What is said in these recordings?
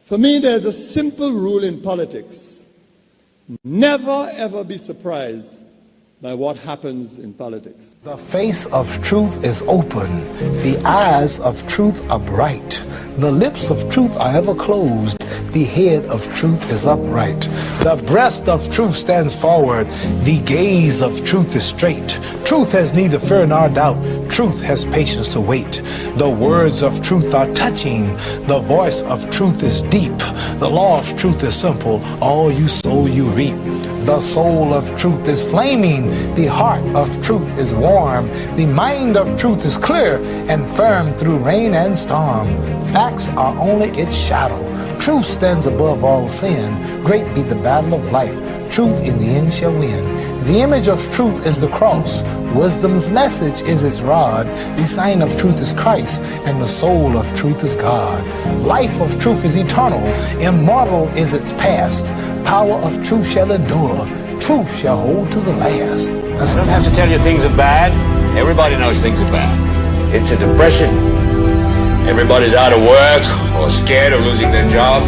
For me, there's a simple rule in politics. Never, ever be surprised by what happens in politics. The face of truth is open. The eyes of truth are bright. The lips of truth are ever closed. The head of truth is upright. The breast of truth stands forward. The gaze of truth is straight. Truth has neither fear nor doubt. Truth has patience to wait. The words of truth are touching. The voice of truth is deep. The law of truth is simple. All you sow, you reap. The soul of truth is flaming. The heart of truth is warm. The mind of truth is clear and firm through rain and storm. Facts are only its shadow. Truth stands above all sin. Great be the battle of life. Truth in the end shall win. The image of truth is the cross. Wisdom's message is its rod. The sign of truth is Christ, and the soul of truth is God. Life of truth is eternal. Immortal is its past. Power of truth shall endure. Truth shall hold to the last. I don't have to tell you things are bad. Everybody knows things are bad. It's a depression. Everybody's out of work or scared of losing their job.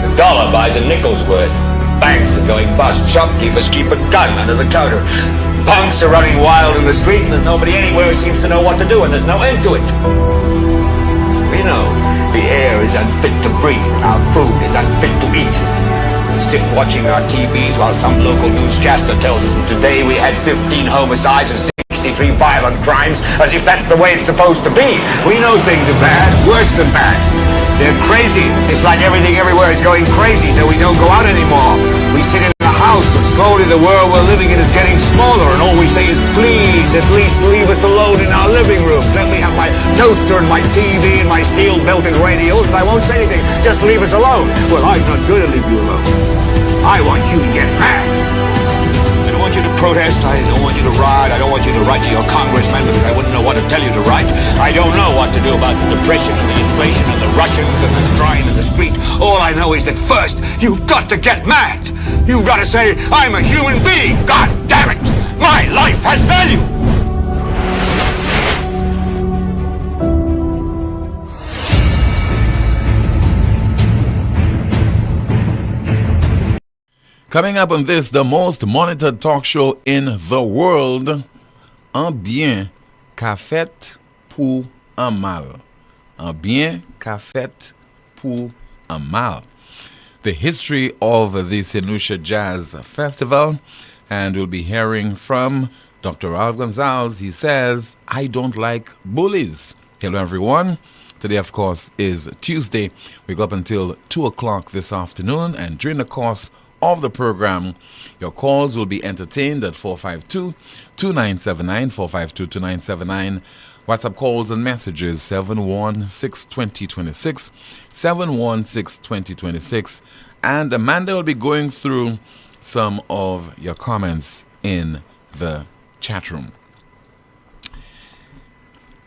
The dollar buys a nickel's worth. Banks are going bust. Shopkeepers keep a gun under the counter. Punks are running wild in the street, and there's nobody anywhere who seems to know what to do, and there's no end to it. We know the air is unfit to breathe, and our food is unfit to eat. We sit watching our TVs while some local newscaster tells us that today we had 15 homicides and 63 violent crimes, as if that's the way it's supposed to be. We know things are bad, worse than bad. They're crazy. It's like everything everywhere is going crazy, so we don't go out anymore. We sit in the house, and slowly the world we're living in is getting smaller, and all we say is, please, at least leave us alone in our living room. Let me have my toaster and my TV and my steel-belted radios, and I won't say anything. Just leave us alone. Well, I'm not going to leave you alone. I want you to get mad. I don't want you to protest. I don't want you to riot. I don't want you to write to your congressman because I wouldn't know what to tell you to write. I don't know what to do about the depression and the inflation and the Russians and the crime in the street. All I know is that first, you've got to get mad. You've got to say, I'm a human being. God damn it. My life has value. Coming up on this, the most monitored talk show in the world, Un bien qu'a fait pour un mal. Un bien qu'a fait pour un mal. The history of the St. Lucia Jazz Festival, and we'll be hearing from Dr. Ralph Gonsalves. He says, I don't like bullies. Hello, everyone. Today, of course, is Tuesday. We go up until 2 o'clock this afternoon, and during the course of the program, your calls will be entertained at 452-2979, 452-2979. WhatsApp calls and messages 716-2026, 716-2026. And Amanda will be going through some of your comments in the chat room.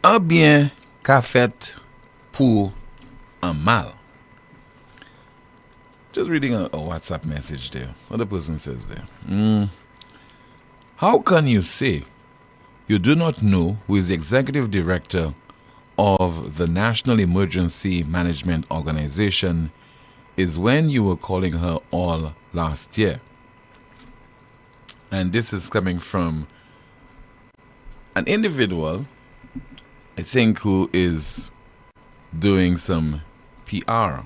Un bien qu'a fait pour un mal. Just reading a WhatsApp message there. What the person says there. How can you say you do not know who is the executive director of the National Emergency Management Organization is when you were calling her all last year? And this is coming from an individual, I think, who is doing some PR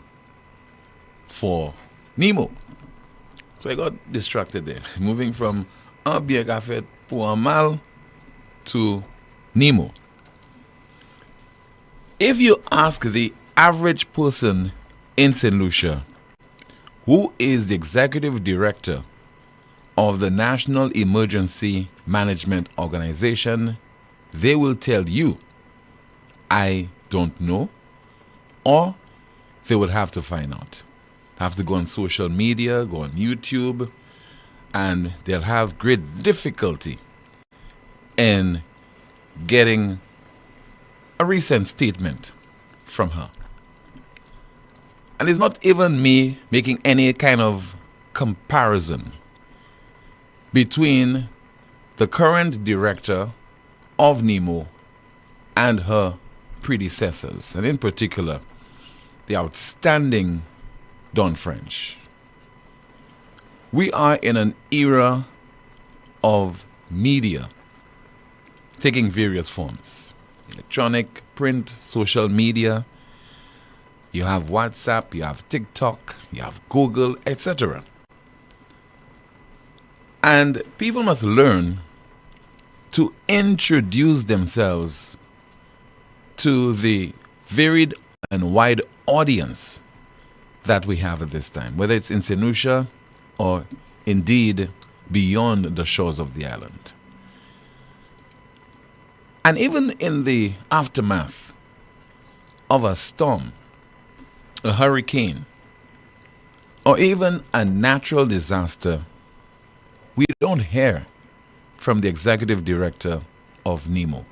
for NEMO. So I got distracted there, moving from Un bien qu'a fait pour un mal to NEMO. If you ask the average person in St. Lucia who is the executive director of the National Emergency Management Organization, they will tell you, I don't know, or they would have to find out. Have to go on social media, go on YouTube, and they'll have great difficulty in getting a recent statement from her. And it's not even me making any kind of comparison between the current director of NEMO and her predecessors, and in particular, the outstanding Don French. We are in an era of media taking various forms. Electronic, print, social media. You have WhatsApp, you have TikTok, you have Google, etc. And people must learn to introduce themselves to the varied and wide audience that we have at this time, whether it's in St. Lucia or indeed beyond the shores of the island. And even in the aftermath of a storm, a hurricane, or even a natural disaster, we don't hear from the executive director of NEMO.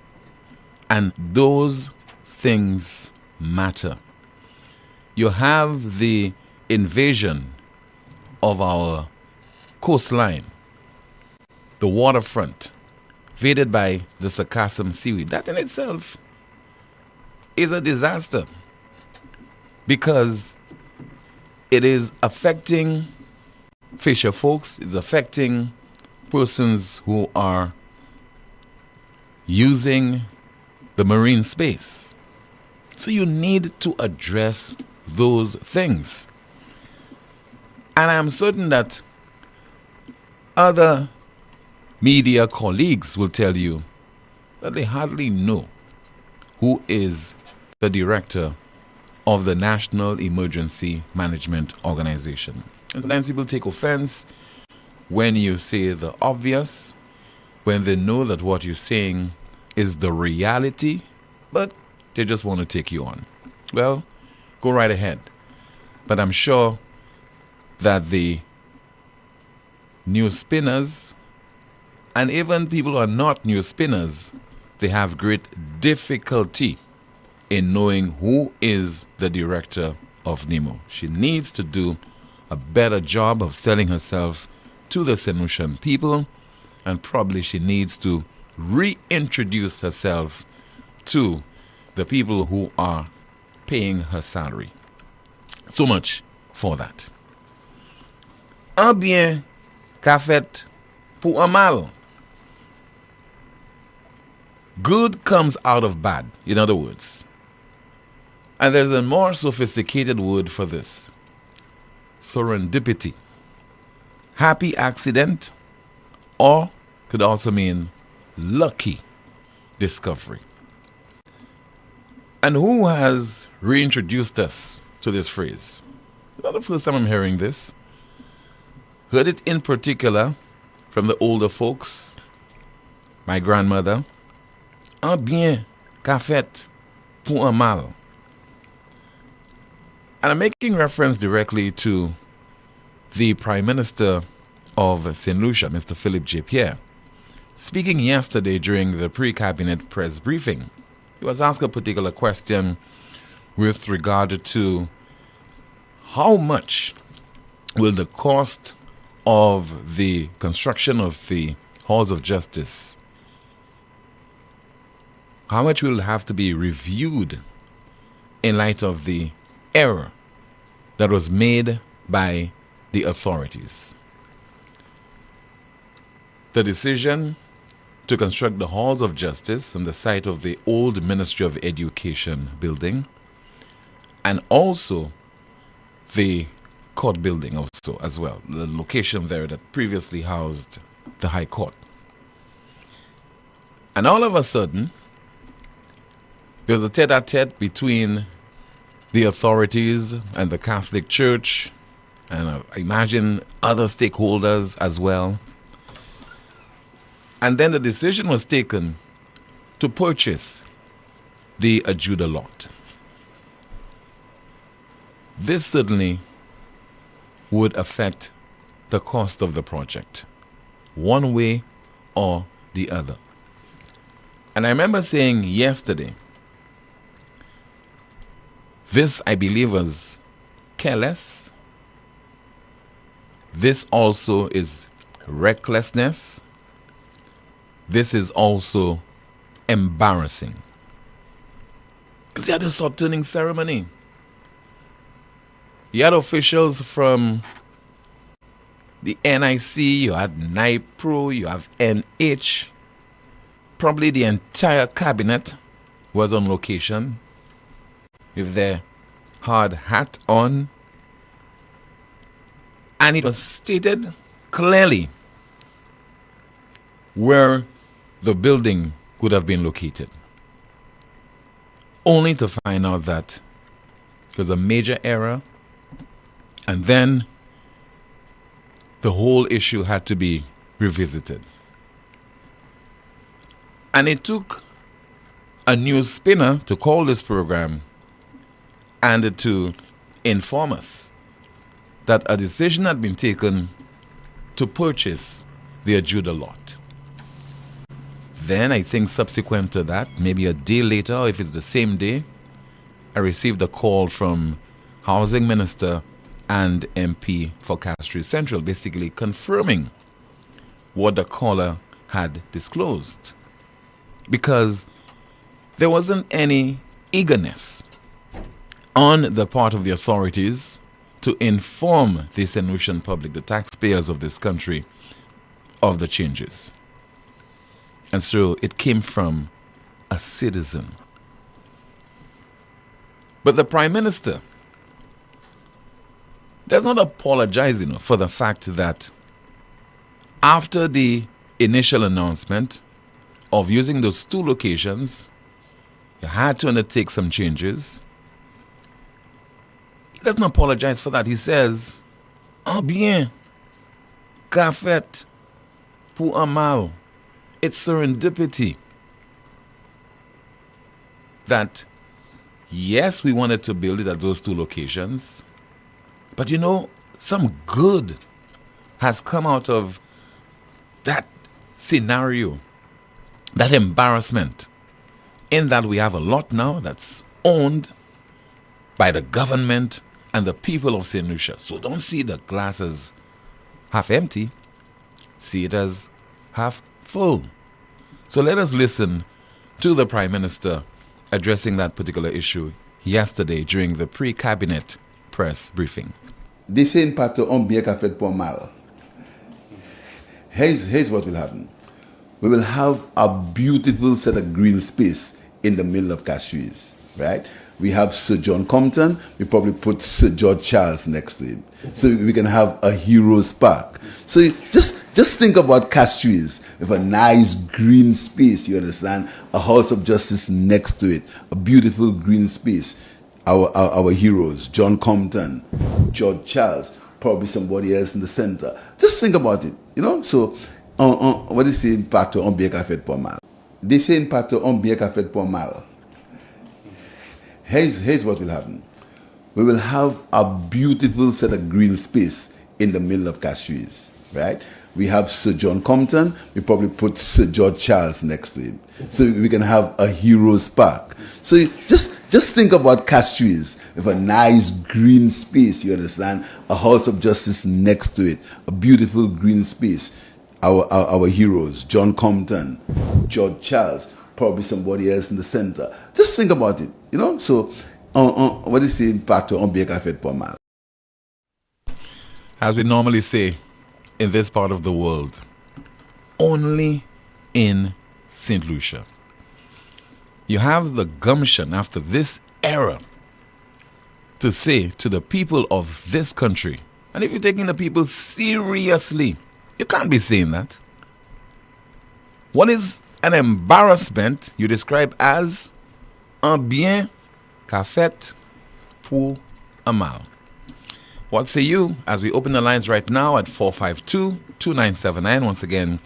And those things matter. You have the invasion of our coastline, the waterfront, invaded by the sargassum seaweed. That in itself is a disaster because it is affecting fisher folks, it's affecting persons who are using the marine space. So you need to address those things. And I'm certain that other media colleagues will tell you that they hardly know who is the director of the National Emergency Management Organization. And sometimes people take offense when you say the obvious, when they know that what you're saying is the reality, but they just want to take you on. Well, go right ahead. But I'm sure that the news spinners and even people who are not news spinners, they have great difficulty in knowing who is the director of NEMO. She needs to do a better job of selling herself to the St. Lucian people, and probably she needs to reintroduce herself to the people who are paying her salary. So much for that. Un bien qu'a fait pour un mal. Good comes out of bad, in other words. And there's a more sophisticated word for this. Serendipity. Happy accident, or could also mean lucky discovery. And who has reintroduced us to this phrase? It's not the first time I'm hearing this. Heard it in particular from the older folks. My grandmother. Un bien qu'a fait pour un mal. And I'm making reference directly to the Prime Minister of St. Lucia, Mr. Philip J. Pierre. Speaking yesterday during the pre-cabinet press briefing, he was asked a particular question with regard to how much will the cost of the construction of the halls of justice, how much will have to be reviewed in light of the error that was made by the authorities. The decision to construct the halls of justice on the site of the old Ministry of Education building, and also the court building also as well, the location there that previously housed the High Court. And all of a sudden, there's a tete-a-tete between the authorities and the Catholic Church, and I imagine other stakeholders as well. And then the decision was taken to purchase the Ajuda lot. This certainly would affect the cost of the project, one way or the other. And I remember saying yesterday, this, I believe, was careless. This also is recklessness. This is also embarrassing. Because you had a sword turning ceremony. You had officials from the NIC, you had NIPRO, you have NH. Probably the entire cabinet was on location with their hard hat on. And it was stated clearly where the building would have been located. Only to find out that it was a major error, and then the whole issue had to be revisited. And it took a news spinner to call this program and to inform us that a decision had been taken to purchase the Ajuda lot. Then I think subsequent to that, maybe a day later, or if it's the same day, I received a call from Housing Minister and MP for Castries Central, basically confirming what the caller had disclosed. Because there wasn't any eagerness on the part of the authorities to inform the St. Lucian public, the taxpayers of this country, of the changes. And so it came from a citizen. But the Prime Minister does not apologize, for the fact that after the initial announcement of using those two locations, you had to undertake some changes. He doesn't apologize for that. He says, "Ah bien, qu'a fait pour un mal." It's serendipity that, yes, we wanted to build it at those two locations, but some good has come out of that scenario, that embarrassment, in that we have a lot now that's owned by the government and the people of St. Lucia. So don't see the glass as half empty, see it as half full. So let us listen to the Prime Minister addressing that particular issue yesterday during the pre-cabinet press briefing. This ain't part of un bien qu'a fait pour mal. Here's what will happen. We will have a beautiful set of green space in the middle of Castries, right? We have Sir John Compton. We probably put Sir George Charles next to him, so we can have a heroes park. So just think about Castries with a nice green space. You understand? A House of Justice next to it, a beautiful green space. Our heroes, John Compton, George Charles, probably somebody else in the center. Just think about it, So, what is the impact on bien qu'a fait pour mal? This impact on bien qu'a fait pour mal. Here's what will happen. We will have a beautiful set of green space in the middle of Castries, right? We have Sir John Compton. We probably put Sir George Charles next to him, so we can have a heroes park. So just think about Castries with a nice green space. You understand? A House of Justice next to it, a beautiful green space. Our heroes, John Compton, George Charles, probably somebody else in the center. Just think about it, So, what is the impact on bien qu'a fait pour mal? As we normally say in this part of the world, only in St. Lucia. You have the gumption after this era to say to the people of this country, and if you're taking the people seriously, you can't be saying that. What is an embarrassment you describe as un bien qu'a fait pour un mal? What say you as we open the lines right now at 452-2979? Once again,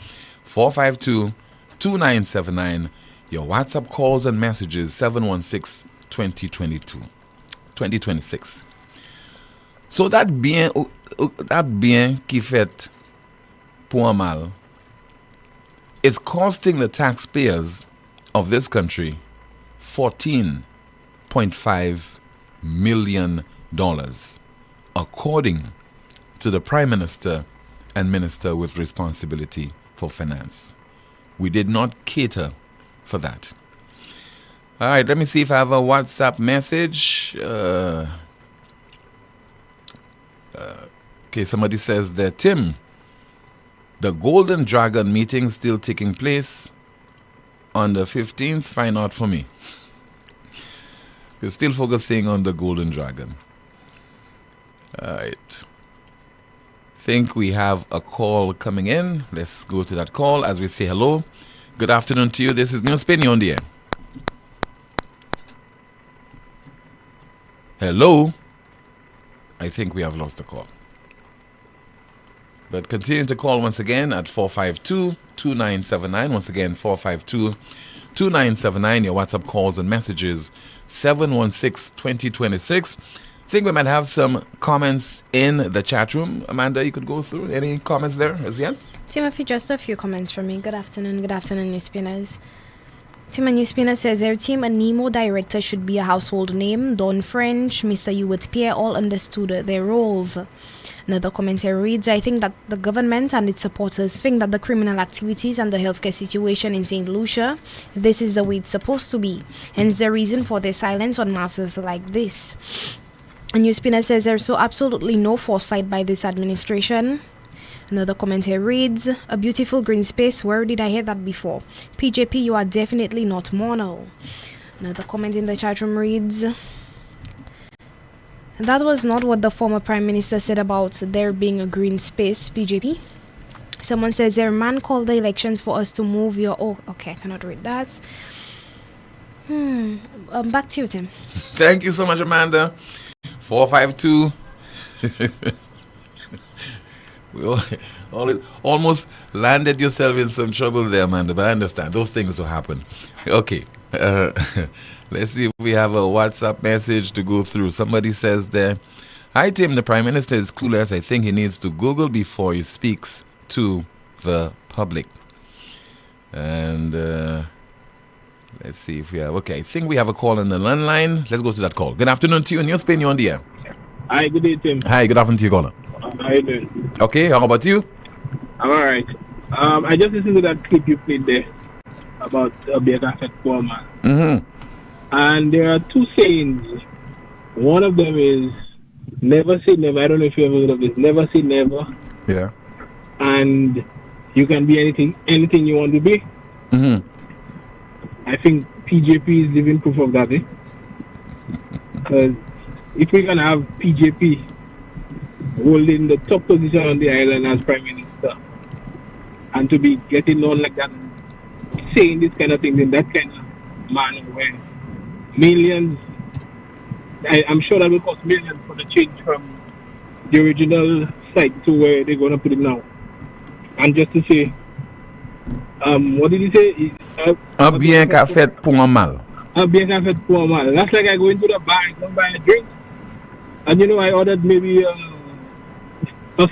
452-2979. Your WhatsApp calls and messages 716-2026. So that bien qui fait pour un mal is costing the taxpayers of this country $14.5 million, according to the Prime Minister and Minister with responsibility for finance. We did not cater for that. All right, let me see if I have a WhatsApp message. Okay, somebody says that, Tim, the Golden Dragon meeting still taking place on the 15th. Find out for me. We're still focusing on the Golden Dragon. All right. Think we have a call coming in. Let's go to that call as we say hello. Good afternoon to you. This is NewsSpin. You're on the air. Hello. I think we have lost the call. But continue to call once again at 452-2979. Once again, 452-2979. Your WhatsApp calls and messages, 716-2026. I think we might have some comments in the chat room. Amanda, you could go through any comments there as yet? Timothy, just a few comments from me. Good afternoon, NewsSpinners. Tim and NewsSpinner says, their team, a NEMO director should be a household name. Don French, Mr. Hewitt Pierre all understood their roles. Another commentary reads, I think that the government and its supporters think that the criminal activities and the healthcare situation in St. Lucia, this is the way it's supposed to be. Hence the reason for their silence on matters like this. And NewsSpinner says there's so absolutely no foresight by this administration. Another commentary reads, a beautiful green space, where did I hear that before? PJP, you are definitely not mono. Another comment in the chat room reads, that was not what the former Prime Minister said about there being a green space, PJP. Someone says, their man called the elections for us to move your... Oh, okay, I cannot read that. Back to you, Tim. Thank you so much, Amanda. 452. We almost landed yourself in some trouble there, Amanda, but I understand. Those things will happen. Okay. Let's see if we have a WhatsApp message to go through. Somebody says there, hi, Tim. The Prime Minister is clueless. I think he needs to Google before he speaks to the public. And let's see if we have... Okay, I think we have a call on the landline. Let's go to that call. Good afternoon to you. NewsSpin, you're on the air. Hi, good day, Tim. Hi, good afternoon to you, caller. How you doing? Okay, how about you? I'm alright. I just listened to that clip you played there about Baker Fed poor man. Mm-hmm. And there are two sayings. One of them is never say never. I don't know if you ever heard of this. Never say never. Yeah. And you can be anything you want to be. Mm-hmm. I think PJP is living proof of that. Because if we're going to have PJP holding the top position on the island as Prime Minister, and to be getting on like that, saying this kind of thing in that kind of manner where millions, I'm sure that will cost millions for the change from the original site to where they're going to put it now. And just to say, what did he say? Un bien qu'a fait pour un mal. Un bien qu'a fait pour un mal. That's like I go into the bar and buy a drink, and I ordered maybe a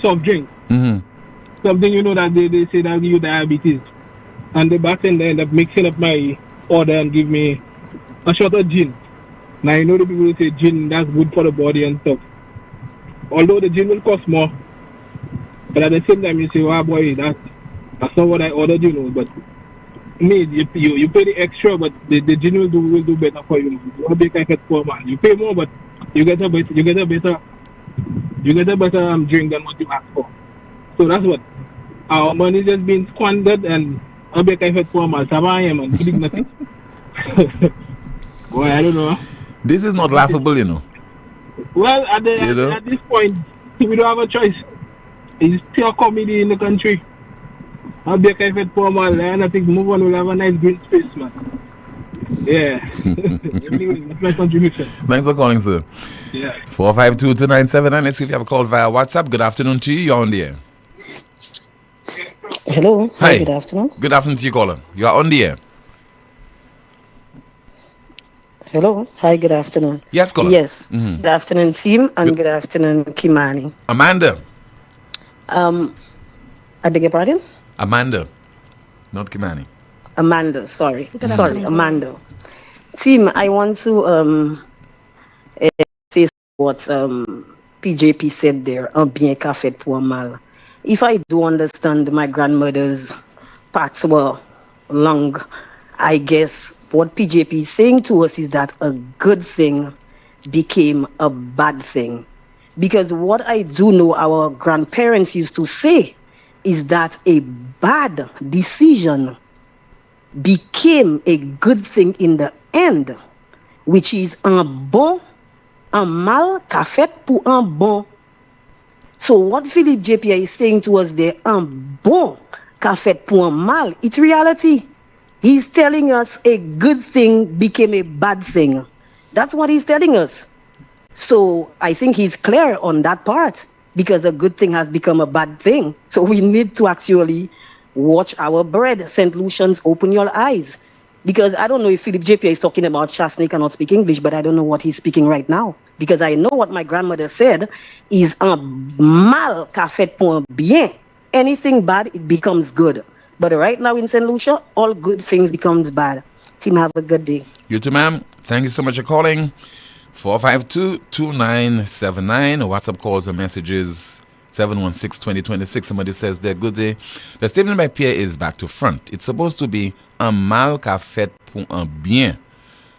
soft drink. Mm-hmm. Something that they say that give you diabetes. And the bartender end up mixing up my order and give me a shot of gin. Now the people will say gin, that's good for the body and stuff. Although the gin will cost more. But at the same time you say, wow boy, that's not what I ordered, but me, you pay the extra, but the gin will do better for you. You won't be like a poor man. You pay more, but you get a better drink than what you ask for. So that's what our money is just being squandered, and I'll be kind of poor man. Man, doing nothing. Boy, I don't know. This is not laughable, Well, at this point, we don't have a choice. It's pure comedy in the country. I'll be kind of poor man, and I think move on will have a nice green space, man. Yeah. That's my contribution. Thanks for calling, sir. Yeah. 452-2979. Let's see if you have a call via WhatsApp. Good afternoon to you. You're on the air. Hello. Hi. Good afternoon. Good afternoon to you, caller. You are on the air. Hello. Hi, good afternoon. Yes, caller. Yes. Mm-hmm. Good afternoon, team, and good afternoon, Kimani. Amanda. I beg your pardon? Amanda. Not Kimani. Amanda, sorry. Amanda. Team, I want to say what PJP said there, un bien qu'a fait pour mal. If I do understand my grandmother's parts were long, I guess what PJP is saying to us is that a good thing became a bad thing Because what I do know our grandparents used to say is that a bad decision became a good thing in the end, which is un mal qu'a fait pour un bon. So what Philip JP is saying to us there, un bon qu'a fait pour un mal, it's reality. He's telling us a good thing became a bad thing. That's what he's telling us. So I think he's clear on that part, because a good thing has become a bad thing. So we need to actually watch our bread. St. Lucians, open your eyes. Because I don't know if Philip JP is talking about Chasney cannot speak English, but I don't know what he's speaking right now. Because I know what my grandmother said is un mal qu'a fait pour un bien. Anything bad, it becomes good. But right now in St. Lucia, all good things becomes bad. Team, have a good day. You too, ma'am. Thank you so much for calling. 452-2979. WhatsApp calls and messages 716-2026. Somebody says there, good day. The statement by Pierre is back to front. It's supposed to be un mal qu'a fait pour un bien.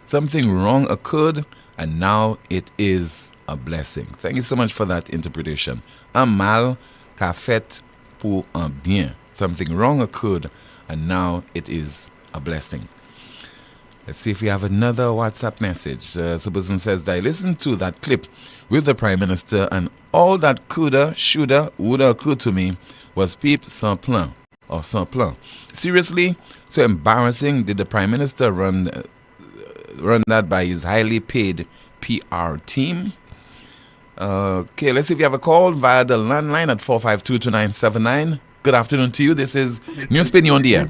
Something wrong occurred and now it is a blessing. Thank you so much for that interpretation. Un mal qu'a fait pour un bien. Something wrong occurred and now it is a blessing. Let's see if we have another WhatsApp message. The person says that I listened to that clip with the Prime Minister and all that coulda, shoulda, woulda occurred to me was peep sans plan or sans plan. Seriously? So embarrassing. Did the Prime Minister run that by his highly paid PR team? Okay, let's see if you have a call via the landline at 452-2979. Good afternoon to you. This is NewsSpin, you on the air.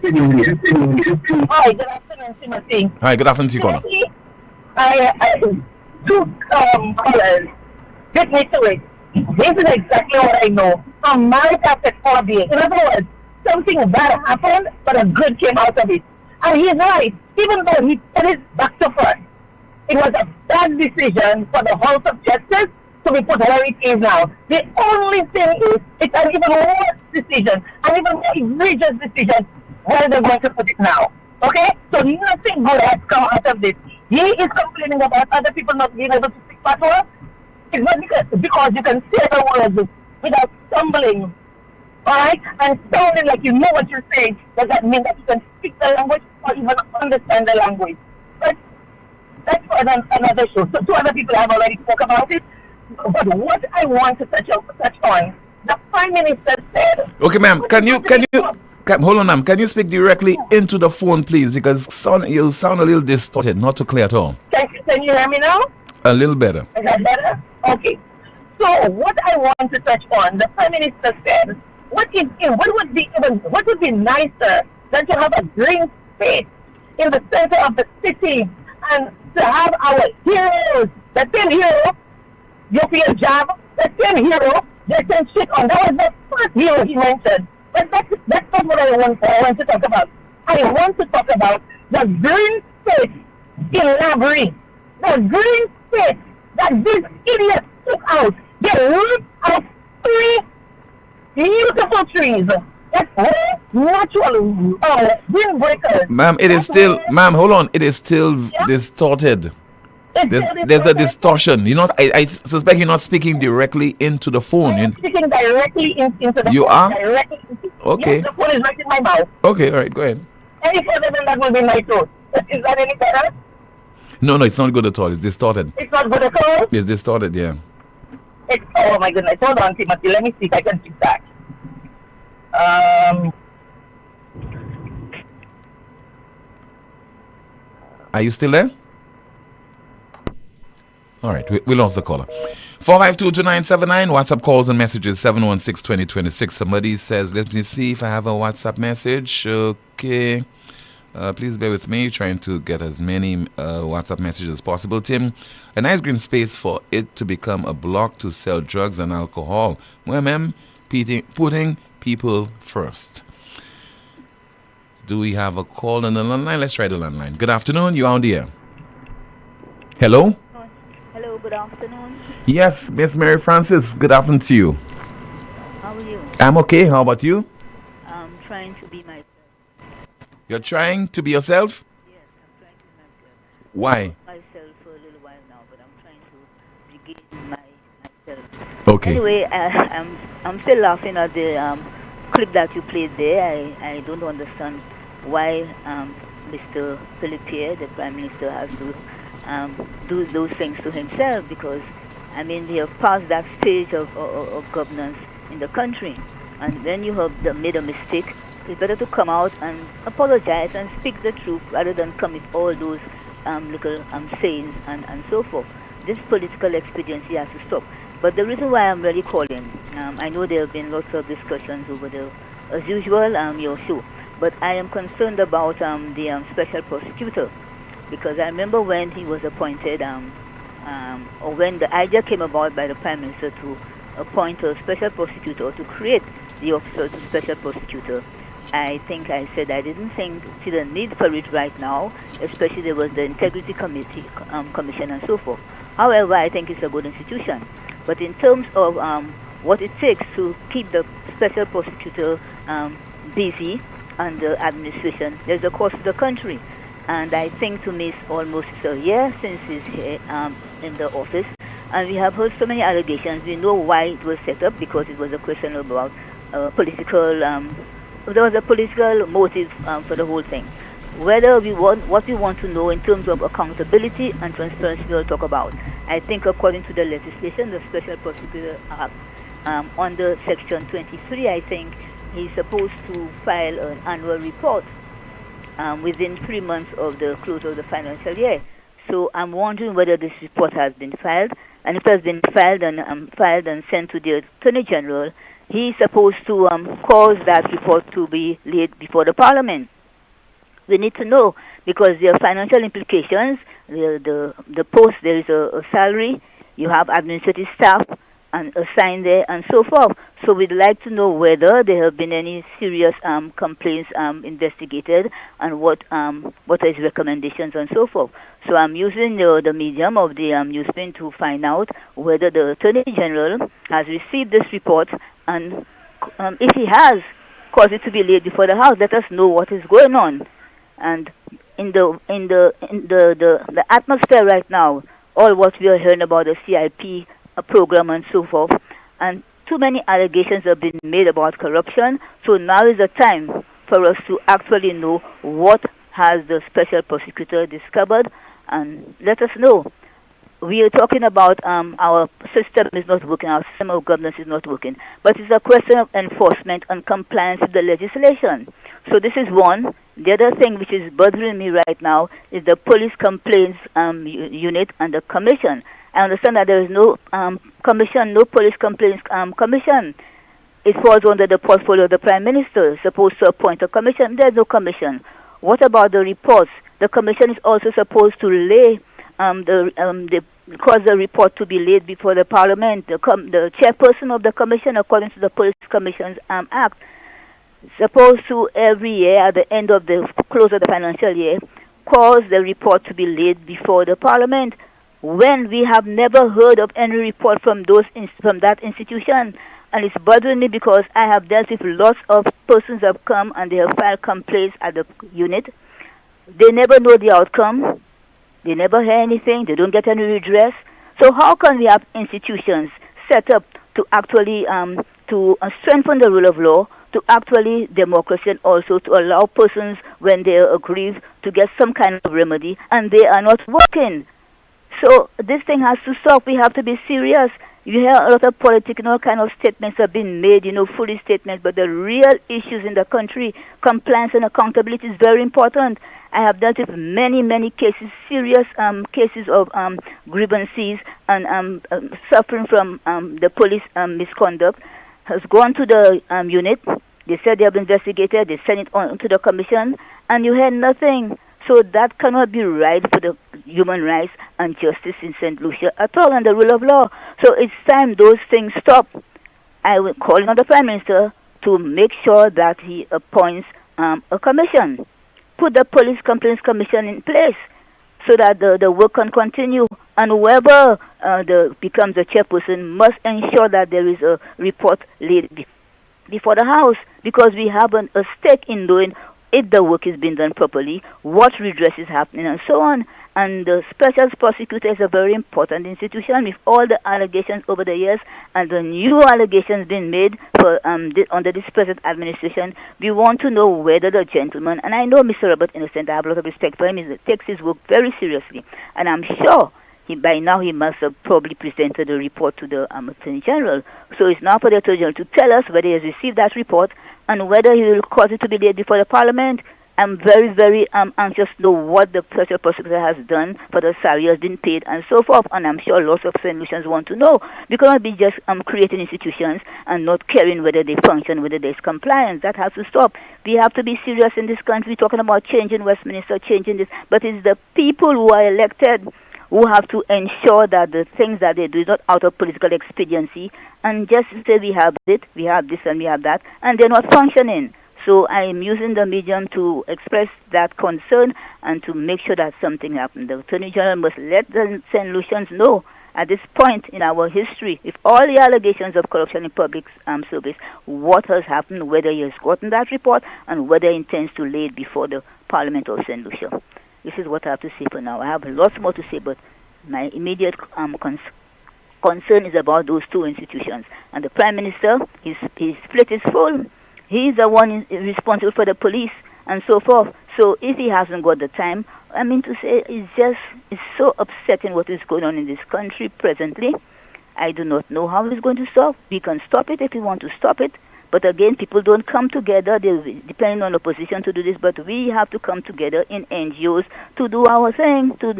Hi, good afternoon, Timothy. Hi, good afternoon to you, caller. I two callers get me to it. This is exactly what I know. I'm married after 4 days. In other words, something bad happened, but a good came out of it. And he's right. Even though he put it back to front, it was a bad decision for the House of Justice to be put where it is now. The only thing is, it's an even worse decision, an even more egregious decision, where they're going to put it now. Okay? So nothing good has come out of this. He is complaining about other people not being able to speak patois. It's not because you can say the words without stumbling, alright? And sounding like you know what you're saying, does that mean that you can speak the language or even understand the language? But that's for another show. So 2 other people have already spoke about it. But what I want to touch on, the Prime Minister said... Okay, ma'am, hold on, ma'am. Can you speak directly into the phone, please? Because you sound a little distorted, not too clear at all. Can you hear me now? A little better. Is that better? Okay. So what I want to touch on, the Prime Minister said, what would be nicer than to have a green space in the center of the city and to have our heroes, the 10 heroes, European job, the 10 hero, the 10 shit on. That was the first hero he mentioned. But that's not what I want to talk about. I want to talk about the green space in Labrie. The green space that these idiots took out. They ripped out 3 beautiful trees. That's natural windbreakers. Ma'am, hold on. It is still distorted. There's a distortion. I suspect you're not speaking directly into the phone. I'm speaking directly into the phone. You are? Directly Okay. Yes, the phone is right in my mouth. Okay, all right, go ahead. Any further than that will be my throat. Is that any better? No, it's not good at all. It's distorted. It's not good at all? It's distorted, yeah. Oh my goodness. Hold on, Timothy. Let me see if I can fix that. Are you still there? All right, we lost the caller. 452-2979, WhatsApp calls and messages 716-2026. Somebody says, let me see if I have a WhatsApp message. Okay. Please bear with me, trying to get as many WhatsApp messages as possible. Tim, a nice green space for it to become a block to sell drugs and alcohol. Well, ma'am, putting people first. Do we have a call on the landline? Let's try the landline. Good afternoon, you are on the air. Hello? Hello, good afternoon. Yes, Miss Mary Francis, good afternoon to you. How are you? I'm okay, how about you? I'm trying to be myself. You're trying to be yourself? Yes, I'm trying to be myself. Why? Myself for a little while now, but I'm trying to regain myself. Okay. Anyway, I'm still laughing at the clip that you played there. I don't understand why Mr. Philippe, the Prime Minister, has to do those things to himself, because, I mean, they have passed that stage of governance in the country. And when you have made a mistake, it's better to come out and apologize and speak the truth rather than come with all those little sayings and so forth. This political expediency has to stop. But the reason why I'm really calling, I know there have been lots of discussions over the, as usual, your show, but I am concerned about the special prosecutor, because I remember when he was appointed, or when the idea came about by the Prime Minister to appoint a special prosecutor, to create the office of the special prosecutor. I think I said I didn't see the need for it right now, especially there was the Integrity Committee, Commission and so forth. However, I think it's a good institution. But in terms of what it takes to keep the special prosecutor busy under administration, there's a cost to the country. And I think to me it's almost a year since he's here in the office. And we have heard so many allegations. We know why it was set up, because it was a question about political, there was a political motive for the whole thing. Whether we want, what we want to know in terms of accountability and transparency, we'll talk about. I think according to the legislation, the Special Prosecutor Act, under Section 23, I think he's supposed to file an annual report within 3 months of the close of the financial year. So I'm wondering whether this report has been filed, and if it has been filed and sent to the Attorney General, he's supposed to cause that report to be laid before the Parliament. We need to know, because there are financial implications. The post, there is a salary, you have administrative staff and assigned there and so forth. So we'd like to know whether there have been any serious complaints investigated, and what are his recommendations and so forth. So I'm using the medium of the NewsSpin to find out whether the Attorney General has received this report, and if he has caused it to be laid before the House, let us know what is going on. And in the atmosphere right now, all what we are hearing about the CIP program and so forth, and too many allegations have been made about corruption. So now is the time for us to actually know what has the special prosecutor discovered, and let us know. We are talking about our system is not working, our system of governance is not working, but it's a question of enforcement and compliance with the legislation. So this is one. The other thing which is bothering me right now is the police complaints unit and the commission. I understand that there is no commission, no police complaints commission. It falls under the portfolio of the Prime Minister, supposed to appoint a commission. There's no commission. What about the reports? The commission is also supposed to lay cause the report to be laid before the Parliament. The chairperson of the commission, according to the Police Commissions Act, supposed to every year at the end of the close of the financial year cause the report to be laid before the Parliament, when we have never heard of any report from that institution. And it's bothering me, because I have dealt with lots of persons who have come and they have filed complaints at the unit. They never know the outcome. They never hear anything. They don't get any redress. So how can we have institutions set up to actually to strengthen the rule of law, to actually democracy, and also to allow persons, when they are aggrieved, to get some kind of remedy, and they are not working? So this thing has to stop. We have to be serious. You hear a lot of political kind of statements have been made, foolish statements, but the real issues in the country, compliance and accountability, is very important. I have dealt with many, many cases, serious cases of grievances and suffering from the police misconduct. Has gone to the unit. They said they have investigated. They sent it on to the commission, and you heard nothing. So that cannot be right for the human rights and justice in St. Lucia at all, and the rule of law. So it's time those things stop. I will call on the Prime Minister to make sure that he appoints a commission. Put the Police Complaints Commission in place so that the work can continue. And whoever becomes the chairperson must ensure that there is a report laid before the House, because we have a stake in knowing if the work is being done properly, what redress is happening, and so on. And the special prosecutor is a very important institution with all the allegations over the years and the new allegations being made for under this present administration. We want to know whether the gentleman, and I know Mr. Robert Innocent, I have a lot of respect for him, he takes his work very seriously, and I'm sure by now he must have probably presented a report to the Attorney General. So it's now for the Attorney General to tell us whether he has received that report and whether he will cause it to be laid before the Parliament. I'm very, very anxious to know what the special prosecutor has done for the salary has been paid and so forth. And I'm sure lots of St. Lucians want to know. We cannot be just creating institutions and not caring whether they function, whether there's compliance. That has to stop. We have to be serious in this country, talking about changing Westminster, changing this. But it's the people who are elected who have to ensure that the things that they do is not out of political expediency and just say we have it, we have this and we have that, and they're not functioning. So I am using the medium to express that concern and to make sure that something happens. The Attorney General must let the St. Lucians know at this point in our history, with all the allegations of corruption in public service, what has happened, whether he has gotten that report, and whether he intends to lay it before the Parliament of St. Lucia. This is what I have to say for now. I have lots more to say, but my immediate concern is about those two institutions. And the Prime Minister, his plate is full. He's the one responsible for the police and so forth. So if he hasn't got the time, I mean to say, it's so upsetting what is going on in this country presently. I do not know how he's going to stop. We can stop it if we want to stop it. But again, people don't come together. They're depending on opposition to do this. But we have to come together in NGOs to do our thing, to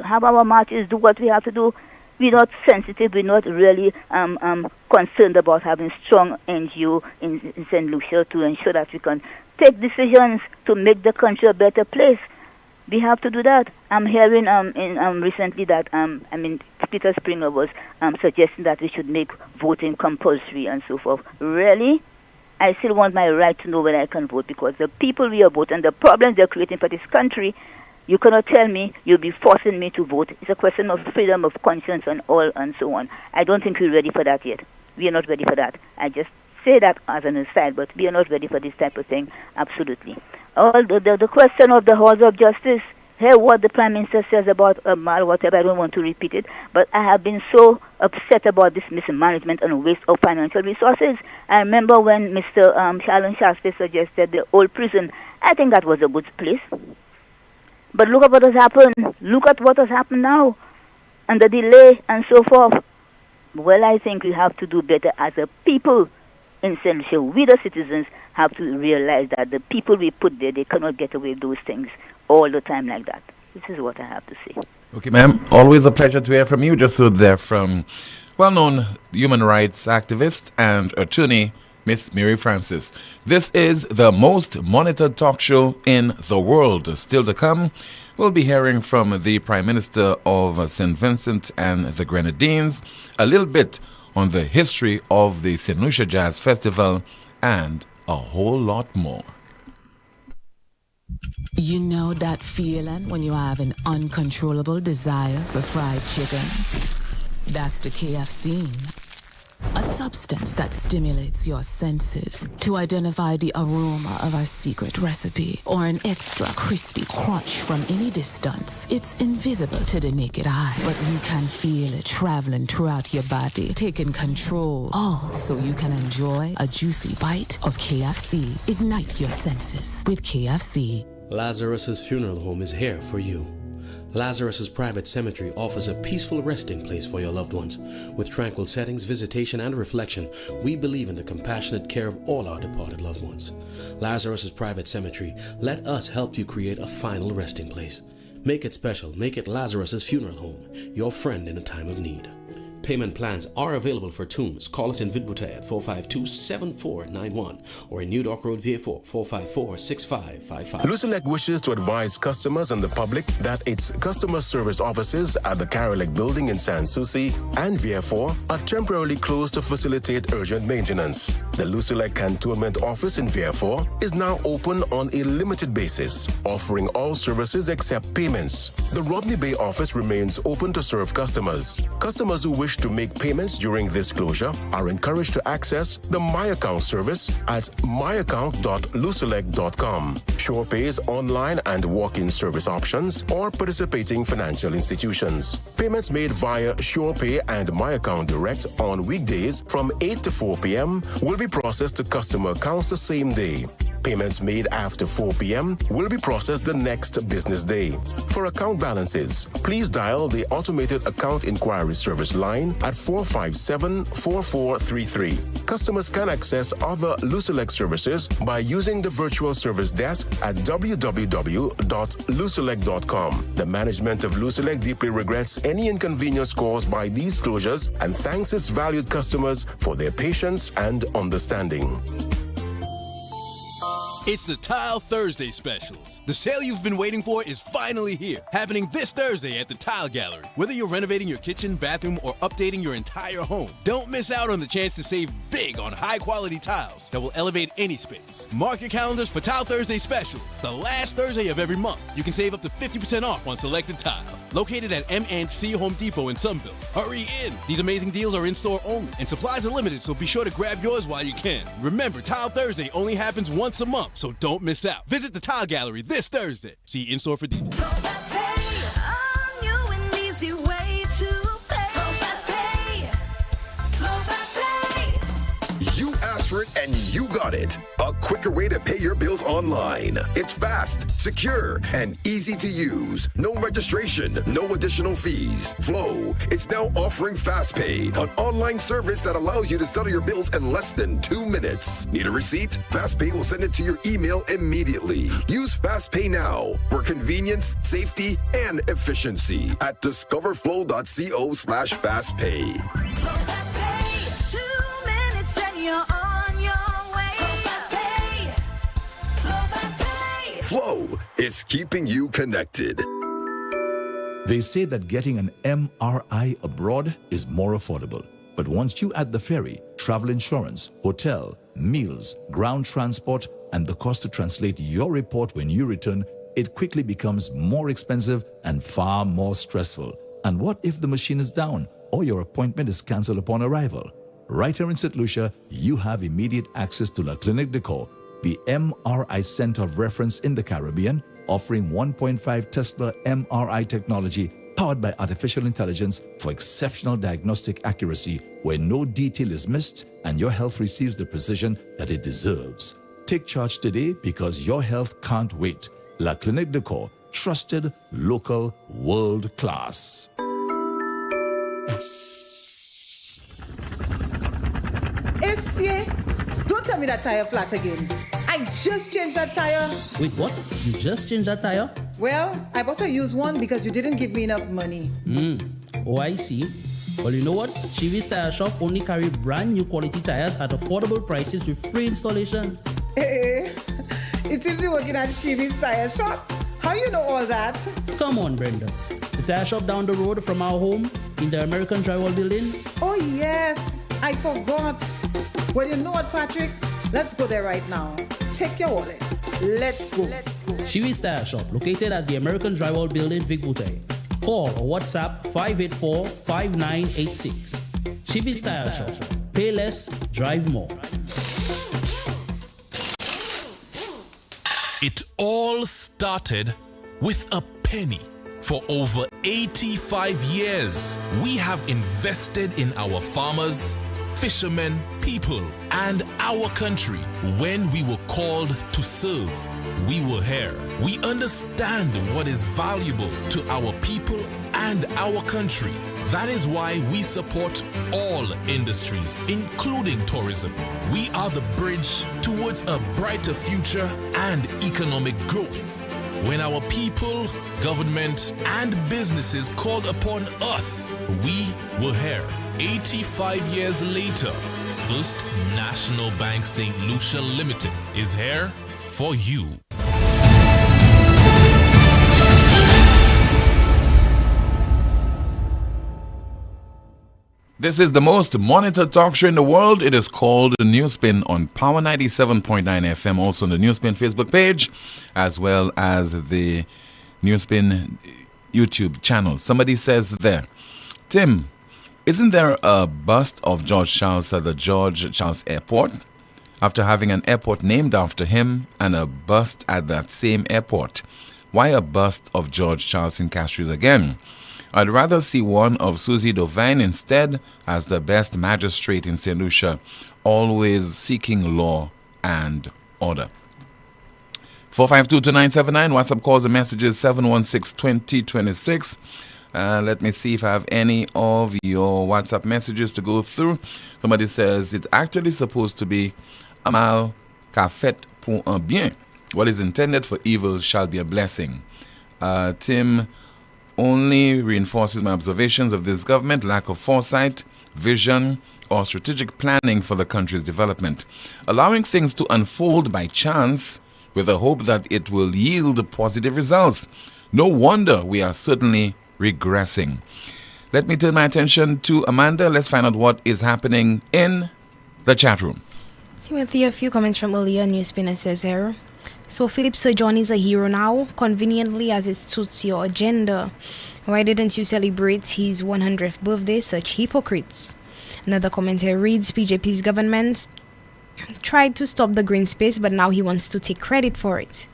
have our marches, do what we have to do. We're not sensitive. We're not really concerned about having strong NGO in St. Lucia to ensure that we can take decisions to make the country a better place. We have to do that. I'm hearing recently that Peter Springer was suggesting that we should make voting compulsory and so forth. Really? I still want my right to know when I can vote, because the people we are voting, the problems they're creating for this country, you cannot tell me you'll be forcing me to vote. It's a question of freedom of conscience and all and so on. I don't think we're ready for that yet. We are not ready for that. I just say that as an aside, but we are not ready for this type of thing, absolutely. The question of the Halls of Justice, hear what the Prime Minister says about whatever, I don't want to repeat it, but I have been so upset about this mismanagement and waste of financial resources. I remember when Mr. Shalon Shastre suggested the old prison. I think that was a good place. But look at what has happened. Look at what has happened now, and the delay and so forth. Well, I think we have to do better as a people in St. Lucia. We, the citizens, have to realize that the people we put there, they cannot get away with those things all the time like that. This is what I have to say. Okay, ma'am. Always a pleasure to hear from you. Just heard there from well-known human rights activist and attorney, Miss Mary Francis. This is the most monitored talk show in the world. Still to come, we'll be hearing from the Prime Minister of St. Vincent and the Grenadines a little bit on the history of the St. Lucia Jazz Festival and a whole lot more. You know that feeling when you have an uncontrollable desire for fried chicken? That's the KFC. A substance that stimulates your senses to identify the aroma of our secret recipe or an extra crispy crunch from any distance. It's invisible to the naked eye, but you can feel it traveling throughout your body, taking control. All so you can enjoy a juicy bite of KFC. Ignite your senses with KFC. Lazarus's Funeral Home is here for you. Lazarus's Private Cemetery offers a peaceful resting place for your loved ones. With tranquil settings, visitation, and reflection, we believe in the compassionate care of all our departed loved ones. Lazarus's Private Cemetery, let us help you create a final resting place. Make it special. Make it Lazarus's Funeral Home, your friend in a time of need. Payment plans are available for tombs. Call us in Vidbuta at 452-7491 or in New Dock Road, VA4, 454-6555. Lucelec wishes to advise customers and the public that its customer service offices at the Carolec building in Sans Souci and VA4 are temporarily closed to facilitate urgent maintenance. The Lucelec Cantonment Office in Vieux is now open on a limited basis, offering all services except payments. The Rodney Bay office remains open to serve customers. Customers who wish to make payments during this closure are encouraged to access the My Account service at myaccount.lucelec.com. SurePay's online and walk-in service options or participating financial institutions. Payments made via SurePay and My Account Direct on weekdays from 8 to 4 p.m. will be processed to customer accounts the same day. Payments made after 4 p.m. will be processed the next business day. For account balances, please dial the automated account inquiry service line at 457-4433. Customers can access other Lucelec services by using the virtual service desk at www.lucelec.com. The management of Lucelec deeply regrets any inconvenience caused by these closures and thanks its valued customers for their patience and understanding. It's the Tile Thursday specials. The sale you've been waiting for is finally here, happening this Thursday at the Tile Gallery. Whether you're renovating your kitchen, bathroom, or updating your entire home, don't miss out on the chance to save big on high-quality tiles that will elevate any space. Mark your calendars for Tile Thursday specials, the last Thursday of every month. You can save up to 50% off on selected tiles. Located at M&C Home Depot in Sunville. Hurry in! These amazing deals are in-store only, and supplies are limited, so be sure to grab yours while you can. Remember, Tile Thursday only happens once a month, so don't miss out. Visit the Tile Gallery this Thursday. See in-store for details. You asked for it and you got it. A quicker way to pay your bills online. It's fast, secure, and easy to use. No registration, no additional fees. Flow is now offering FastPay, an online service that allows you to settle your bills in less than 2 minutes. Need a receipt? FastPay will send it to your email immediately. Use FastPay now for convenience, safety, and efficiency at discoverflow.co/fastpay. Flow is keeping you connected. They say that getting an MRI abroad is more affordable. But once you add the ferry, travel insurance, hotel, meals, ground transport, and the cost to translate your report when you return, it quickly becomes more expensive and far more stressful. And what if the machine is down or your appointment is cancelled upon arrival? Right here in St. Lucia, you have immediate access to La Clinique de Corps, the MRI Center of Reference in the Caribbean, offering 1.5 Tesla MRI technology powered by artificial intelligence for exceptional diagnostic accuracy where no detail is missed and your health receives the precision that it deserves. Take charge today because your health can't wait. La Clinique de Corps, trusted, local, world class. Don't tell me that tire flat again. I just changed that tire. Wait, what? You just changed that tire? Well, I bought a used one because you didn't give me enough money. Oh, I see. Well, you know what? Chivi's Tire Shop only carry brand new quality tires at affordable prices with free installation. Hey, it seems you're working at Chivi's Tire Shop. How you know all that? Come on, Brenda. The tire shop down the road from our home in the American Drywall Building. Oh, yes. I forgot. Well, you know what, Patrick? Let's go there right now. Take your wallet. Let's go. Chivi's Tire Shop, located at the American Drywall Building, Vic Bouteille. Call or WhatsApp 584-5986. Chivi's Tire Shop. Pay less, drive more. It all started with a penny. For over 85 years, we have invested in our farmers, fishermen, people, and our country. When we were called to serve, we were here. We understand what is valuable to our people and our country. That is why we support all industries, including tourism. We are the bridge towards a brighter future and economic growth. When our people, government, and businesses called upon us, we were here. 85 years later, First National Bank St. Lucia Limited is here for you. This is the most monitored talk show in the world. It is called NewsSpin on Power 97.9 FM, also on the NewsSpin Facebook page, as well as the NewsSpin YouTube channel. Somebody says there, Tim, isn't there a bust of George Charles at the George Charles Airport? After having an airport named after him and a bust at that same airport, why a bust of George Charles in Castries again? I'd rather see one of Susie Dovine instead as the best magistrate in St. Lucia, always seeking law and order. 452-2979, WhatsApp calls and messages 716-2026. Let me see if I have any of your WhatsApp messages to go through. Somebody says it's actually supposed to be un mal qu'a fait pour un bien. What is intended for evil shall be a blessing. Tim only reinforces my observations of this government, lack of foresight, vision, or strategic planning for the country's development, allowing things to unfold by chance with the hope that it will yield positive results. No wonder we are certainly regressing. Let me turn my attention to Amanda. Let's find out what is happening in the chat room. Timothy, a few comments from earlier. NewsSpin says here, so Philip Sir John is a hero now, conveniently as it suits your agenda. Why didn't you celebrate his 100th birthday? Such hypocrites. Another comment here reads, PJP's government tried to stop the green space, but now he wants to take credit for it.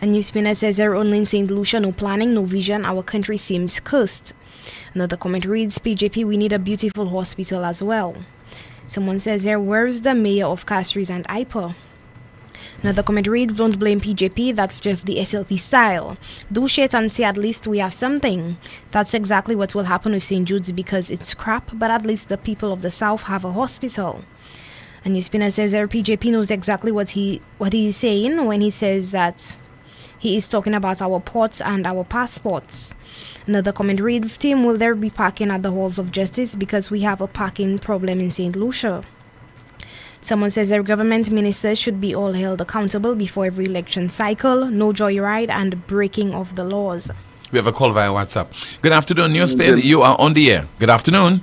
And NewsSpinner says there only in St. Lucia, no planning, no vision. Our country seems cursed. Another comment reads, PJP, we need a beautiful hospital as well. Someone says here, where's the mayor of Castries and IPA? Another comment reads, don't blame PJP, that's just the SLP style. Do shit and say at least we have something. That's exactly what will happen with St. Jude's because it's crap, but at least the people of the South have a hospital. And NewsSpinner says there, PJP knows exactly what he is saying when he says that he is talking about our ports and our passports. Another comment reads, Tim, will there be parking at the halls of justice because we have a parking problem in St. Lucia? Someone says their government ministers should be all held accountable before every election cycle, no joyride and breaking of the laws. We have a call via WhatsApp. Good afternoon, NewsSpin. You are on the air. Good afternoon.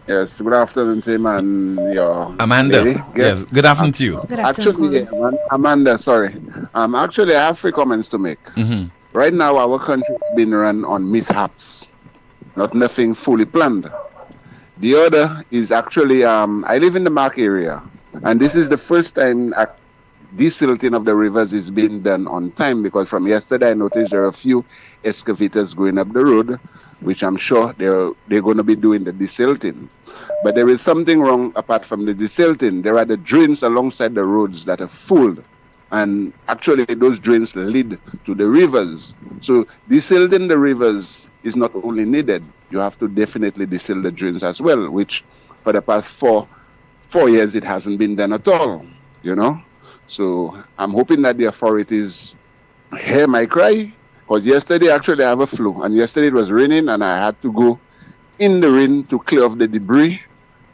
Yes, good afternoon, Tim, and your Amanda. lady. Yes, good afternoon to you. Good afternoon. Actually, Amanda, sorry. Actually, I have 3 comments to make. Mm-hmm. Right now, our country is being run on mishaps, not nothing fully planned. The other is actually, I live in the Mark area, and this is the first time desilting of the rivers is being done on time, because from yesterday I noticed there are a few excavators going up the road, which I'm sure they're going to be doing the desilting. But there is something wrong apart from the desilting. There are the drains alongside the roads that are full, and actually those drains lead to the rivers. So desilting the rivers is not only needed, you have to definitely desil the drains as well, which for the past four years it hasn't been done at all, you know. So I'm hoping that the authorities hear my cry, because yesterday actually I have a flu, and yesterday it was raining and I had to go in the rain to clear off the debris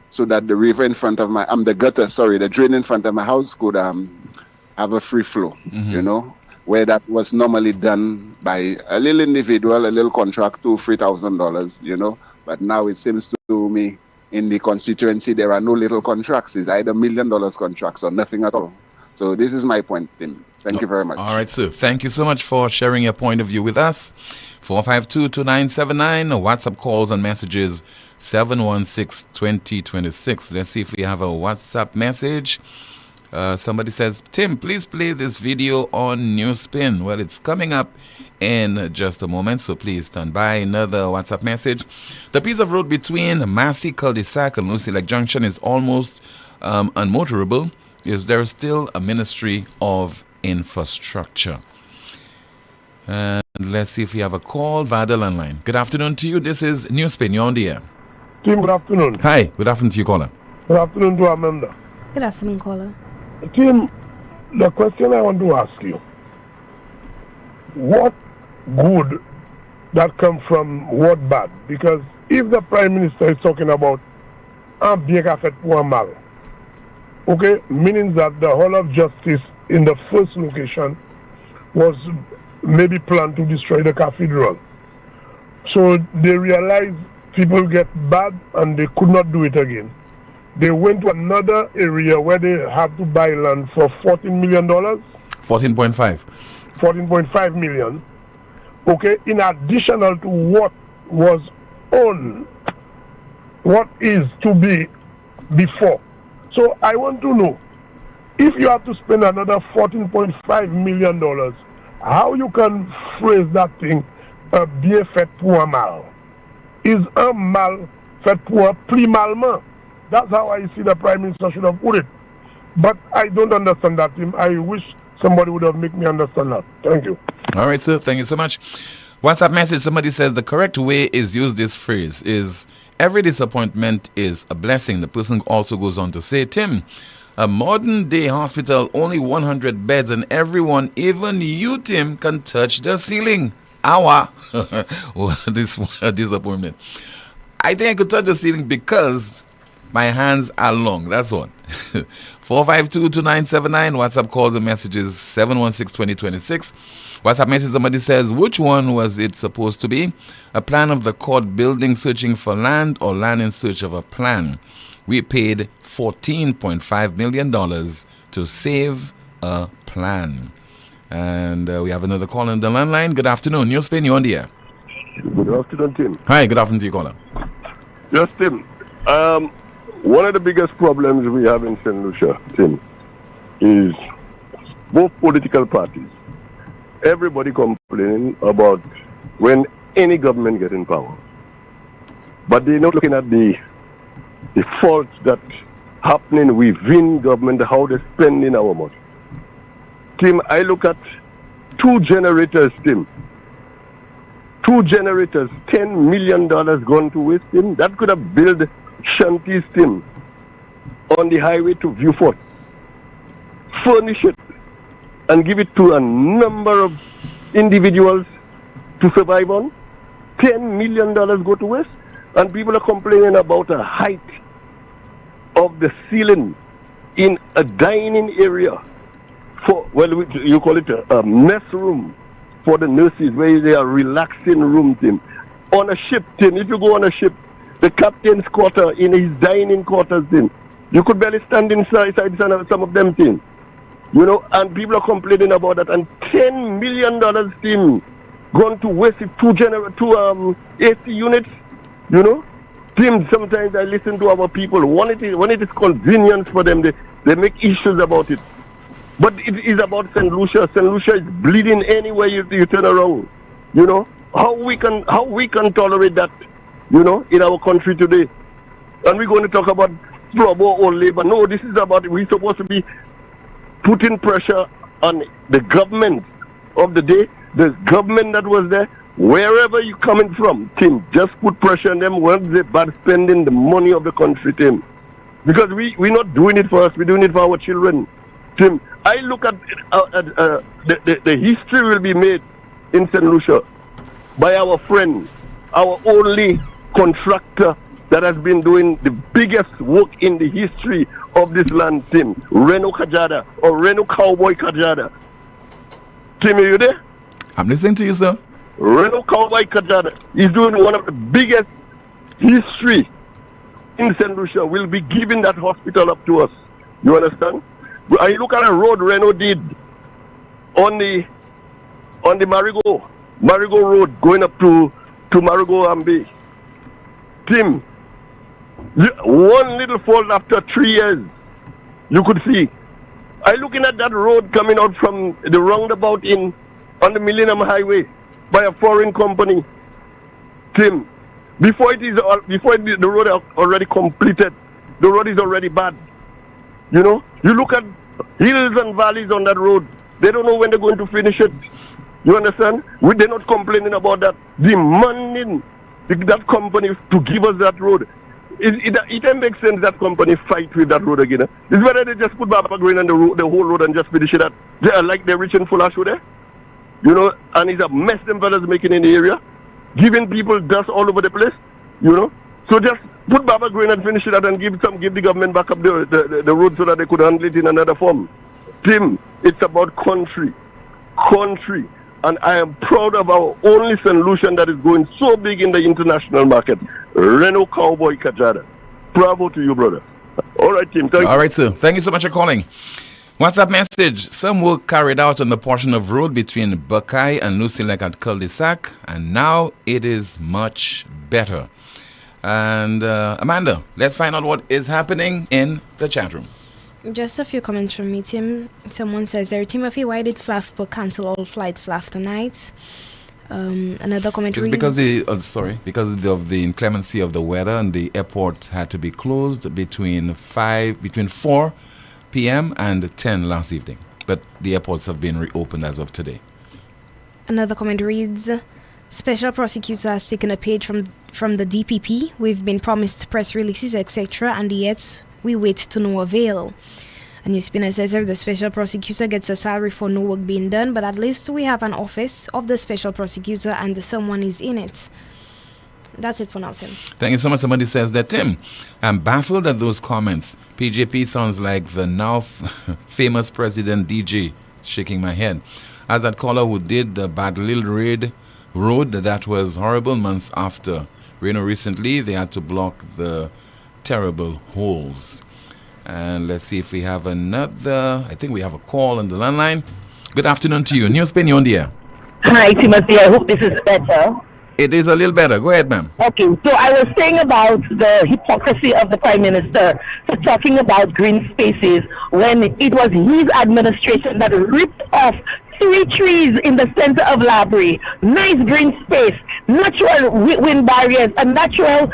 so that the river in front of my, the drain in front of my house could have a free flow, you know, where that was normally done by a little individual, a little contract, $3,000, you know. But now it seems to me in the constituency there are no little contracts. It's either $1 million contracts or nothing at all. So this is my point, Tim. Thank you very much. All right, sir. Thank you so much for sharing your point of view with us. 452-2979, WhatsApp calls and messages 716-2026. Let's see if we have a WhatsApp message. Somebody says, Tim, please play this video on NewsSpin. Well, it's coming up in just a moment, so please stand by. Another WhatsApp message. The piece of road between Massey Cul-de-sac and Lucy Lake Junction is almost unmotorable. Is there still a Ministry of Infrastructure? And let's see if we have a call via the landline. Good afternoon to you. This is NewsSpin. You're on the air. Tim, good afternoon. Hi. Good afternoon to you, caller. Good afternoon to Amanda. Good afternoon, caller. Tim, the question I want to ask you, what good that come from what bad? Because if the Prime Minister is talking about bien qu'a fait pour un mal, okay, meaning that the whole of justice in the first location was maybe planned to destroy the cathedral. So they realize people get bad and they could not do it again. They went to another area where they have to buy land for $14 million. 14.5. 14.5 million. Okay, in additional to what was on, what is to be before. So I want to know, if you have to spend another $14.5 million, how you can phrase that thing, bien fait pour un mal? Is un mal fait pour un plus malement? That's how I see the Prime Minister should have put it. But I don't understand that. I wish somebody would have made me understand that. Thank you. All right, sir. Thank you so much. WhatsApp message, somebody says the correct way is use this phrase is every disappointment is a blessing. The person also goes on to say, Tim, a modern day hospital, only 100 beds, and everyone, even you, Tim, can touch the ceiling. Awa. This disappointment. I think I could touch the ceiling because my hands are long. That's what. 452-2979. WhatsApp calls and messages 716-2026. WhatsApp message, somebody says, which one was it supposed to be? A plan of the court building searching for land or land in search of a plan? We paid $14.5 million to save a plan. And we have another call on the landline. Good afternoon. NewsSpin, you're on the air. Good afternoon, Tim. Hi, good afternoon to you, caller. Yes, Tim. One of the biggest problems we have in St. Lucia, Tim, is both political parties. Everybody complaining about when any government get in power. But they're not looking at the faults that happening within government, how they're spending our money. Tim, I look at 2 generators, Tim. 2 generators, $10 million gone to waste, Tim. That could have built shanties, Tim, on the highway to Viewfort. Furnish it and give it to a number of individuals to survive on. $10 million go to waste, and people are complaining about a height of the ceiling in a dining area for, well, you call it a mess room for the nurses, where they are relaxing room, Tim. On a ship, Tim, if you go on a ship, the captain's quarter in his dining quarters, Tim, you could barely stand inside some of them, Tim. You know, and people are complaining about that. And $10 million, Tim, gone to waste 2 AC units, you know. Tim, sometimes I listen to our people. When it is convenience for them, they make issues about it. But it is about St. Lucia. St. Lucia is bleeding anywhere you turn around. You know, how we can tolerate that, you know, in our country today. And we're going to talk about trouble or labor. No, this is about, we're supposed to be putting pressure on the government of the day, the government that was there, wherever you're coming from, Tim, just put pressure on them when they're bad spending the money of the country, Tim. Because we're not doing it for us, we're doing it for our children, Tim. I look at the history will be made in St. Lucia by our friend, our only contractor that has been doing the biggest work in the history of this land, Tim. Reno Kajada, or Reno Cowboy Kajada. Tim, are you there? I'm listening to you, sir. Reno Cowboy Kajada is doing one of the biggest history in St. Lucia. Will be giving that hospital up to us. You understand? I look at a road Reno did on the Marigo Road going up to Marigo Ambe. Tim, one little fault after 3 years, you could see. I looking at that road coming out from the roundabout on the Millennium Highway by a foreign company. Tim, before the road is already completed, the road is already bad. You know, you look at hills and valleys on that road. They don't know when they're going to finish it. You understand? They're not complaining about that, demanding that company to give us that road. It doesn't make sense that company fight with that road again. It's better they just put Baba Green on the whole road and just finish it. They are like they're rich and full of show there. You know, and it's a mess them fellas making in the area, giving people dust all over the place. You know, so just put Baba Green and finish it and give the government back up the road so that they could handle it in another form. Tim, it's about country. And I am proud of our only St. Lucian that is going so big in the international market, Reno Cowboy Kajada. Bravo to you, brother. All right, Tim. Thank you. All right, sir. Thank you so much for calling. WhatsApp message. Some work carried out on the portion of road between Buckeye and Lucilec at Cul-de-Sac, and now it is much better. And Amanda, let's find out what is happening in the chat room. Just a few comments from me, Tim. Someone says there, Timothy, why did Flaspo cancel all flights last night? Another comment It's reads, because of the inclemency of the weather, and the airport had to be closed between 4 p.m. and 10 last evening. But the airports have been reopened as of today. Another comment reads, Special prosecutor has taken a page from the DPP. We've been promised press releases, etc., and yet we wait to no avail. A NewsSpin says if the special prosecutor gets a salary for no work being done, but at least we have an office of the special prosecutor and someone is in it. That's it for now, Tim. Thank you so much. Somebody says that, Tim, I'm baffled at those comments. PJP sounds like the now famous President DJ, shaking my head. As that caller who did the Badlil raid road, that was horrible months after. Reno recently, they had to block the terrible holes. And let's see if we have another. I think we have a call on the landline. Good afternoon to you. NewsSpin, you're on the air. Hi, Timothy. I hope this is better. It is a little better. Go ahead, ma'am. Okay, so I was saying about the hypocrisy of the Prime Minister for talking about green spaces when it was his administration that ripped off 3 trees in the center of Labrie. Nice green space, natural wind barriers, a natural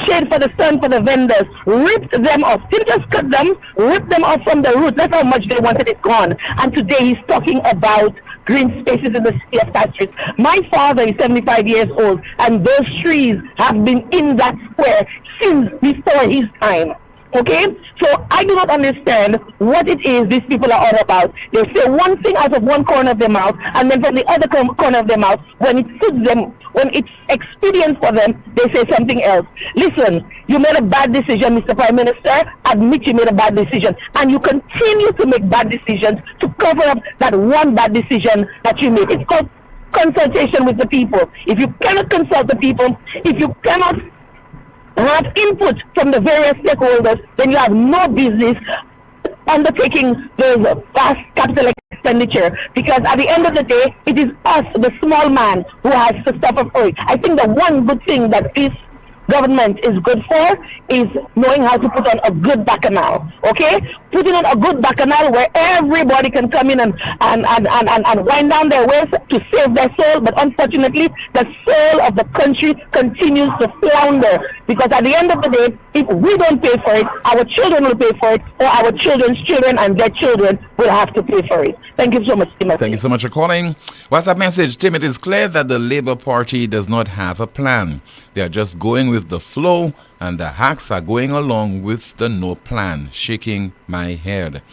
shade for the sun for the vendors. Ripped them off. Didn't just cut them, ripped them off from the roots. That's how much they wanted it gone. And today he's talking about green spaces in the city of Castries. My father is 75 years old, and those trees have been in that square since before his time. Okay? So I do not understand what it is these people are all about. They say one thing out of one corner of their mouth, and then from the other corner of their mouth, when it suits them, when it's expedient for them, they say something else. Listen, you made a bad decision, Mr. Prime Minister. Admit you made a bad decision. And you continue to make bad decisions to cover up that one bad decision that you made. It's called consultation with the people. If you cannot consult the people, if you cannot have input from the various stakeholders, then you have no business undertaking those vast capital expenditure, because at the end of the day, it is us, the small man, who has to suffer for it. I think the one good thing that this government is good for is knowing how to put on a good bacchanal. Okay? Putting on a good bacchanal where everybody can come in and wind down their waist to save their soul, but unfortunately the soul of the country continues to flounder, because at the end of the day, if we don't pay for it, our children will pay for it, or our children's children and their children will have to pay for it. Thank you so much, Timothy. Thank you so much for calling. WhatsApp message, Tim, it is clear that the Labour Party does not have a plan. They are just going with the flow, and the hacks are going along with the no plan. Shaking my head.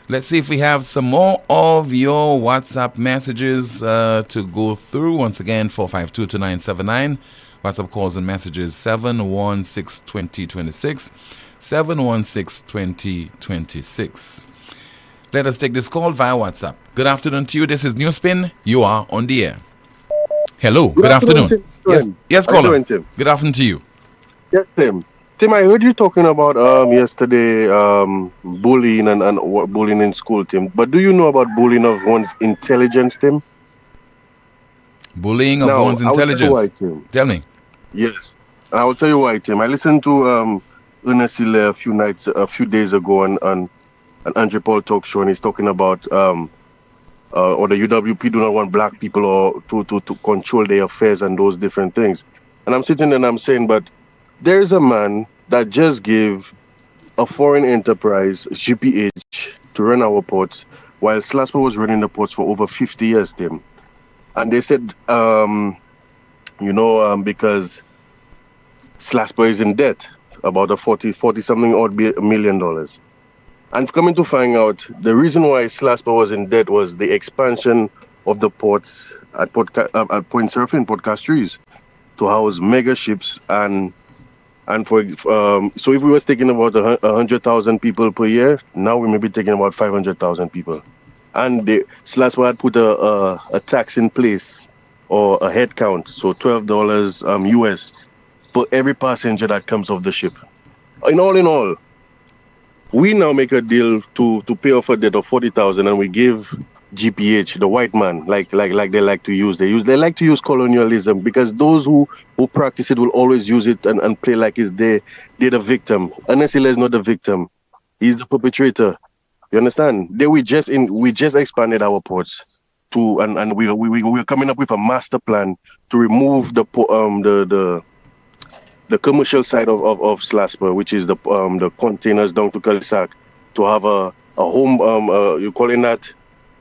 Let's see if we have some more of your WhatsApp messages to go through. Once again, 4522979. WhatsApp calls and messages 716-2026. 716-2026. Let us take this call via WhatsApp. Good afternoon to you. This is NewsSpin. You are on the air. Hello. Good afternoon. Yes, caller. Good afternoon to you. Yes, Tim. Tim, I heard you talking about yesterday bullying and bullying in school, Tim. But do you know about bullying of one's intelligence, Tim? Bullying of one's intelligence. Why, Tim. Tell me. Yes, and I will tell you why, Tim. I listened to Ernest Hilaire a few days ago on an Andre Paul talk show, and he's talking about or the UWP do not want black people or to control their affairs and those different things. And I'm sitting there and I'm saying, but there's a man that just gave a foreign enterprise, GPH, to run our ports, while Slasper was running the ports for over 50 years, Tim. And they said, because Slasper is in debt, about a 40-something odd $1 million. And coming to find out, the reason why Slasper was in debt was the expansion of the ports at Point Surfing, Port Castries, to house mega ships so if we were taking about 100,000 people per year, now we may be taking about 500,000 people. and Slasper had put a tax in place or a head count, so $12 US for every passenger that comes off the ship. In all, we now make a deal to pay off a debt of $40,000, and we give GPH, the white man, like they like to use. They like to use colonialism, because those who practice it will always use it and play like they're the victim. Honestly, is not the victim. He's the perpetrator. You understand? We just expanded our ports and we're coming up with a master plan to remove the commercial side of Slasper, which is the containers down to Kalisak, to have a home. You're calling that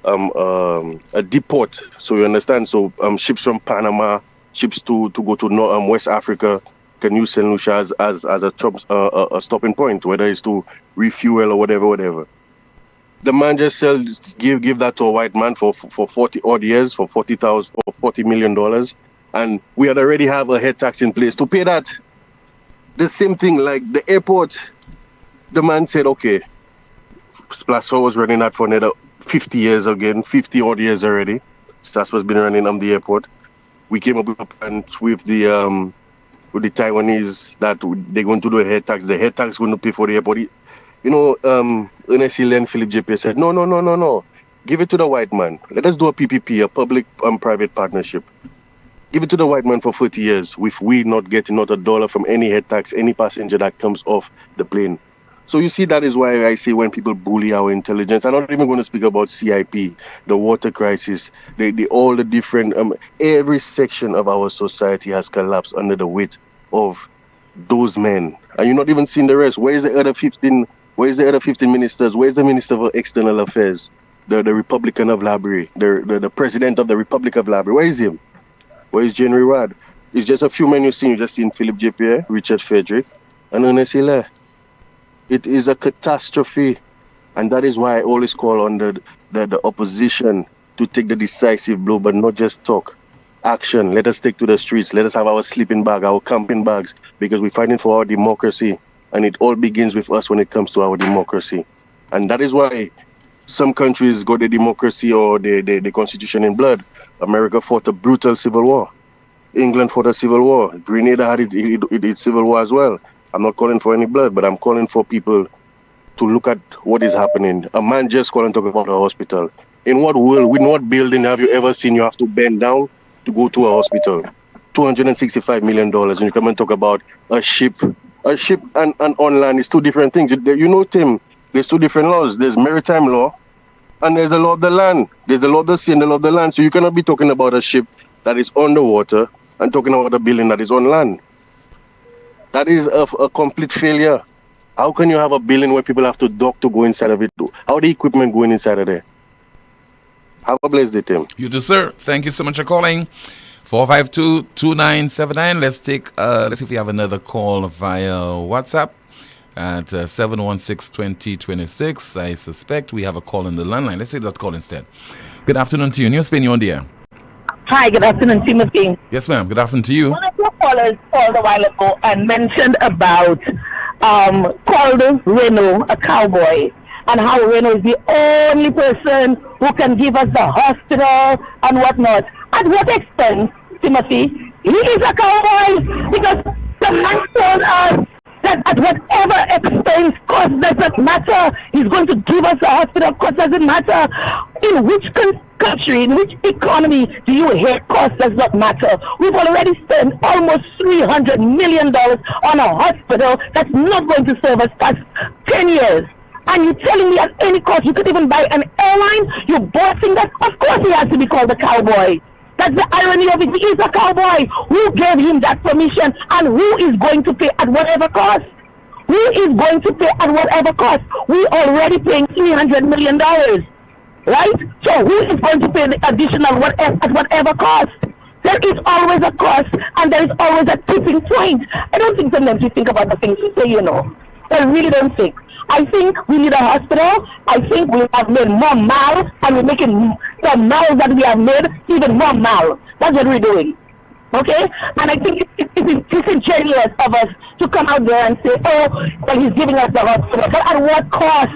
a depot. So you understand? So ships from Panama, ships to go to West Africa can use St. Lucia as a stopping point, whether it's to refuel or whatever. The man just give that to a white man for 40 odd years, for $40 million, and we had already have a head tax in place to pay that. The same thing, like the airport, the man said, okay, Slasper was running that for another 50 years again, 50 odd years already. Slasper's been running on the airport. We came up with a plan with the Taiwanese that they're going to do a head tax. The head tax is going to pay for the airport. Ernest Hill and Philip JP said, no. Give it to the white man. Let us do a PPP, a public-private partnership. Give it to the white man for 40 years, with we not getting not a dollar from any head tax, any passenger that comes off the plane. So you see, that is why I say when people bully our intelligence, I'm not even going to speak about CIP, the water crisis, all the different, every section of our society has collapsed under the weight of those men. And you're not even seeing the rest. Where is the other 15 ministers? Where's the Minister for External Affairs? The Republican of Labrie, the President of the Republic of Labrie? Where is him? Where is Jenry Rad? It's just a few men you just seen Philip J.P., Richard Frederick, and Ernest Hill. It is a catastrophe, and that is why I always call on the opposition to take the decisive blow, but not just talk. Action. Let us take to the streets. Let us have our sleeping bag, our camping bags, because we're fighting for our democracy, and it all begins with us when it comes to our democracy. And that is why some countries got the democracy or the constitution in blood. America fought a brutal civil war. England fought a civil war. Grenada had its civil war as well. I'm not calling for any blood, but I'm calling for people to look at what is happening. A man just called and talk about a hospital. In what world, in what building have you ever seen you have to bend down to go to a hospital? $265 million, and you come and talk about a ship. A ship and on land is two different things. You know, Tim, there's two different laws. There's maritime law, and there's the law of the land. There's the law of the sea and the law of the land. So you cannot be talking about a ship that is on the water and talking about a building that is on land. That is a complete failure. How can you have a building where people have to dock to go inside of it? How the equipment going inside of there? Have a blessed day, Tim. You too, sir. Thank you so much for calling. 452-2979. Let's see if we have another call via WhatsApp at 716-2026. I suspect we have a call on the landline. Let's take that call instead. Good afternoon to you. NewsSpin, you're on the air. Hi, good afternoon, Timothy. Yes, ma'am. Good afternoon to you. One of your callers called a while ago and mentioned about called Reno a cowboy, and how Reno is the only person who can give us the hospital and whatnot. At what expense, Timothy? He is a cowboy, because the man told us that at whatever expense, cost doesn't matter. He's going to give us a hospital, cost doesn't matter. In which country, in which economy do you hear cost does not matter? We've already spent almost $300 million on a hospital that's not going to serve us past 10 years. And you're telling me at any cost you could even buy an airline? You're bossing that? Of course he has to be called a cowboy. That's the irony of it. He is a cowboy. Who gave him that permission? And who is going to pay at whatever cost? Who is going to pay at whatever cost? We're already paying $300 million. Right? So who is going to pay the additional at whatever cost? There is always a cost, and there is always a tipping point. I don't think sometimes we think about the things we say, I really don't think. I think we need a hospital. I think we have made more miles, and we're making the miles that we have made even more miles. That's what we're doing. Okay? And I think it's disingenuous of us to come out there and say, oh, well, he's giving us the hospital. But at what cost?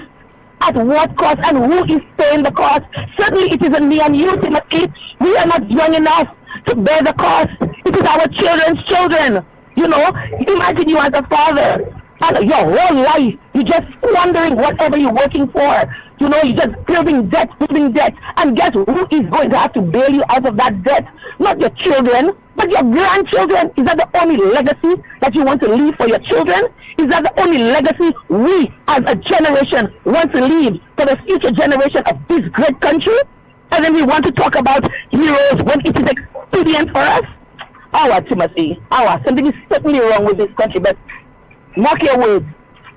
At what cost and who is paying the cost? Certainly it isn't me and you, Timothy. We are not young enough to bear the cost. It is our children's children. You know, imagine you as a father and your whole life, you're just squandering whatever you're working for. You know, you're just building debt. And guess who is going to have to bail you out of that debt? Not your children, but your grandchildren. Is that the only legacy that you want to leave for your children? Is that the only legacy we as a generation want to leave for the future generation of this great country? And then we want to talk about heroes when it is expedient for us? Timothy, something is certainly wrong with this country, but mark your words.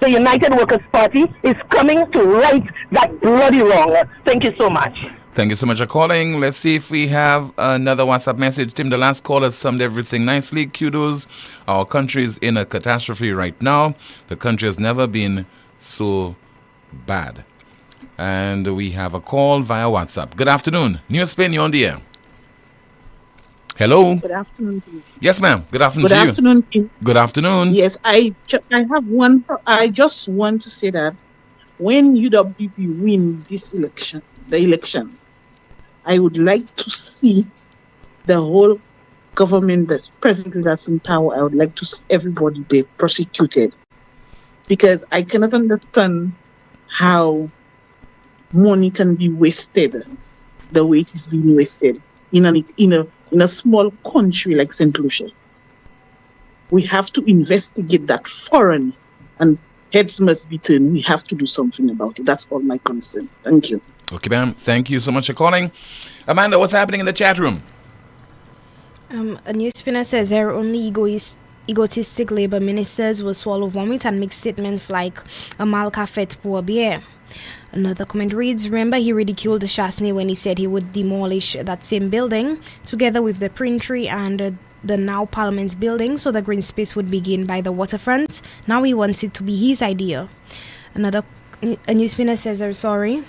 The United Workers' Party is coming to right that bloody wrong. Thank you so much. Thank you so much for calling. Let's see if we have another WhatsApp message. Tim, the last caller summed everything nicely. Kudos. Our country is in a catastrophe right now. The country has never been so bad. And we have a call via WhatsApp. Good afternoon. NewsSpin, you're on the air. Hello. Good afternoon to you. Yes, ma'am. Good afternoon to you. Good afternoon. Good afternoon. Yes, I have one. I just want to say that when UWP win this election, I would like to see the whole government that presently that's in power. I would like to see everybody be prosecuted, because I cannot understand how money can be wasted the way it is being wasted in a small country like St. Lucia. We have to investigate that thoroughly, and heads must be turned. We have to do something about it. That's all my concern. Thank you. Okay, ma'am. Thank you so much for calling. Amanda, what's happening in the chat room? A news spinner says there are only egotistic labor ministers will swallow vomit and make statements like Amal Kafet pour bien. Another comment reads, remember he ridiculed Shasney when he said he would demolish that same building together with the Printry and the now Parliament building so the green space would begin by the waterfront. Now he wants it to be his idea. A news spinner says they're sorry.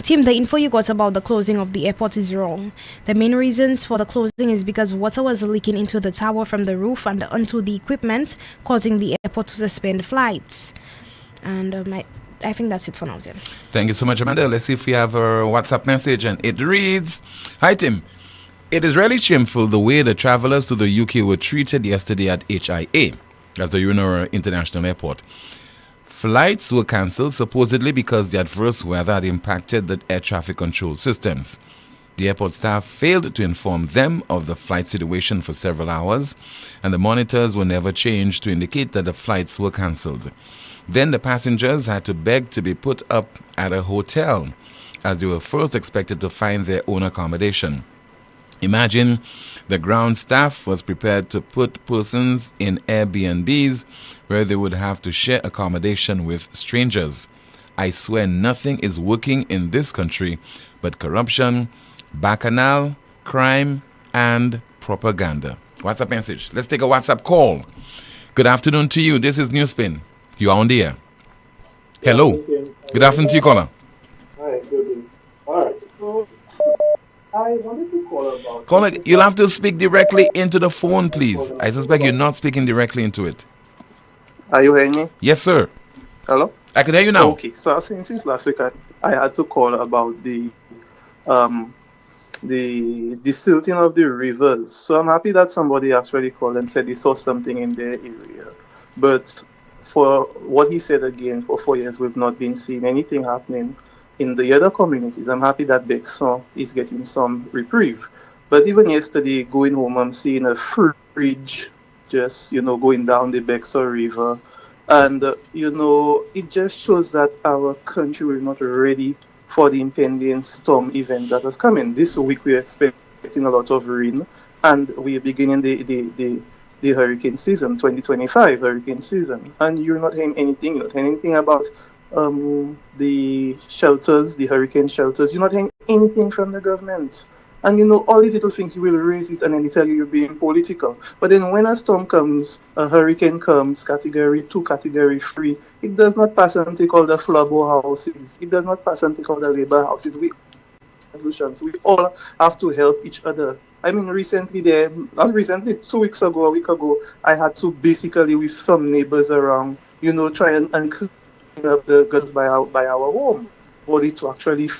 Tim, the info you got about the closing of the airport is wrong. The main reasons for the closing is because water was leaking into the tower from the roof and onto the equipment, causing the airport to suspend flights. And I think that's it for now, Tim. Thank you so much, Amanda. Let's see if we have a WhatsApp message, and it reads, hi, Tim. It is really shameful the way the travelers to the UK were treated yesterday at HIA, as the Urinora International Airport. Flights were cancelled supposedly because the adverse weather had impacted the air traffic control systems. The airport staff failed to inform them of the flight situation for several hours, and the monitors were never changed to indicate that the flights were cancelled. Then the passengers had to beg to be put up at a hotel, as they were first expected to find their own accommodation. Imagine the ground staff was prepared to put persons in Airbnbs where they would have to share accommodation with strangers. I swear nothing is working in this country but corruption, bacchanal, crime, and propaganda. WhatsApp message. Let's take a WhatsApp call. Good afternoon to you. This is NewsSpin. You are on the air. Hello. Good afternoon to you, caller. Hi, good. All right. So I wanted to call about... Caller, you'll have to speak directly into the phone, please. I suspect you're not speaking directly into it. Are you hearing me? Yes, sir. Hello? I can hear you now. Okay. So since last week, I had to call about the silting of the rivers. So I'm happy that somebody actually called and said they saw something in their area. But for what he said again, for 4 years, we've not been seeing anything happening in the other communities. I'm happy that Bexon is getting some reprieve. But even yesterday, going home, I'm seeing a fridge just, going down the Bexon River. And, it just shows that our country was not ready for the impending storm events that are coming. This week, we're expecting a lot of rain, and we're beginning the hurricane season, 2025 hurricane season. And you're not hearing anything. You're not hearing anything about the shelters, the hurricane shelters. You're not hearing anything from the government. And all these little things, you will raise it and then they tell you you're being political. But then when a storm comes, a hurricane comes, category 2, category 3, it does not pass and take all the flabo houses. It does not pass and take all the labor houses. We all have to help each other. I mean, recently, 2 weeks ago, a week ago, I had to basically, with some neighbors around, try and clean up the guns by our home, body to actually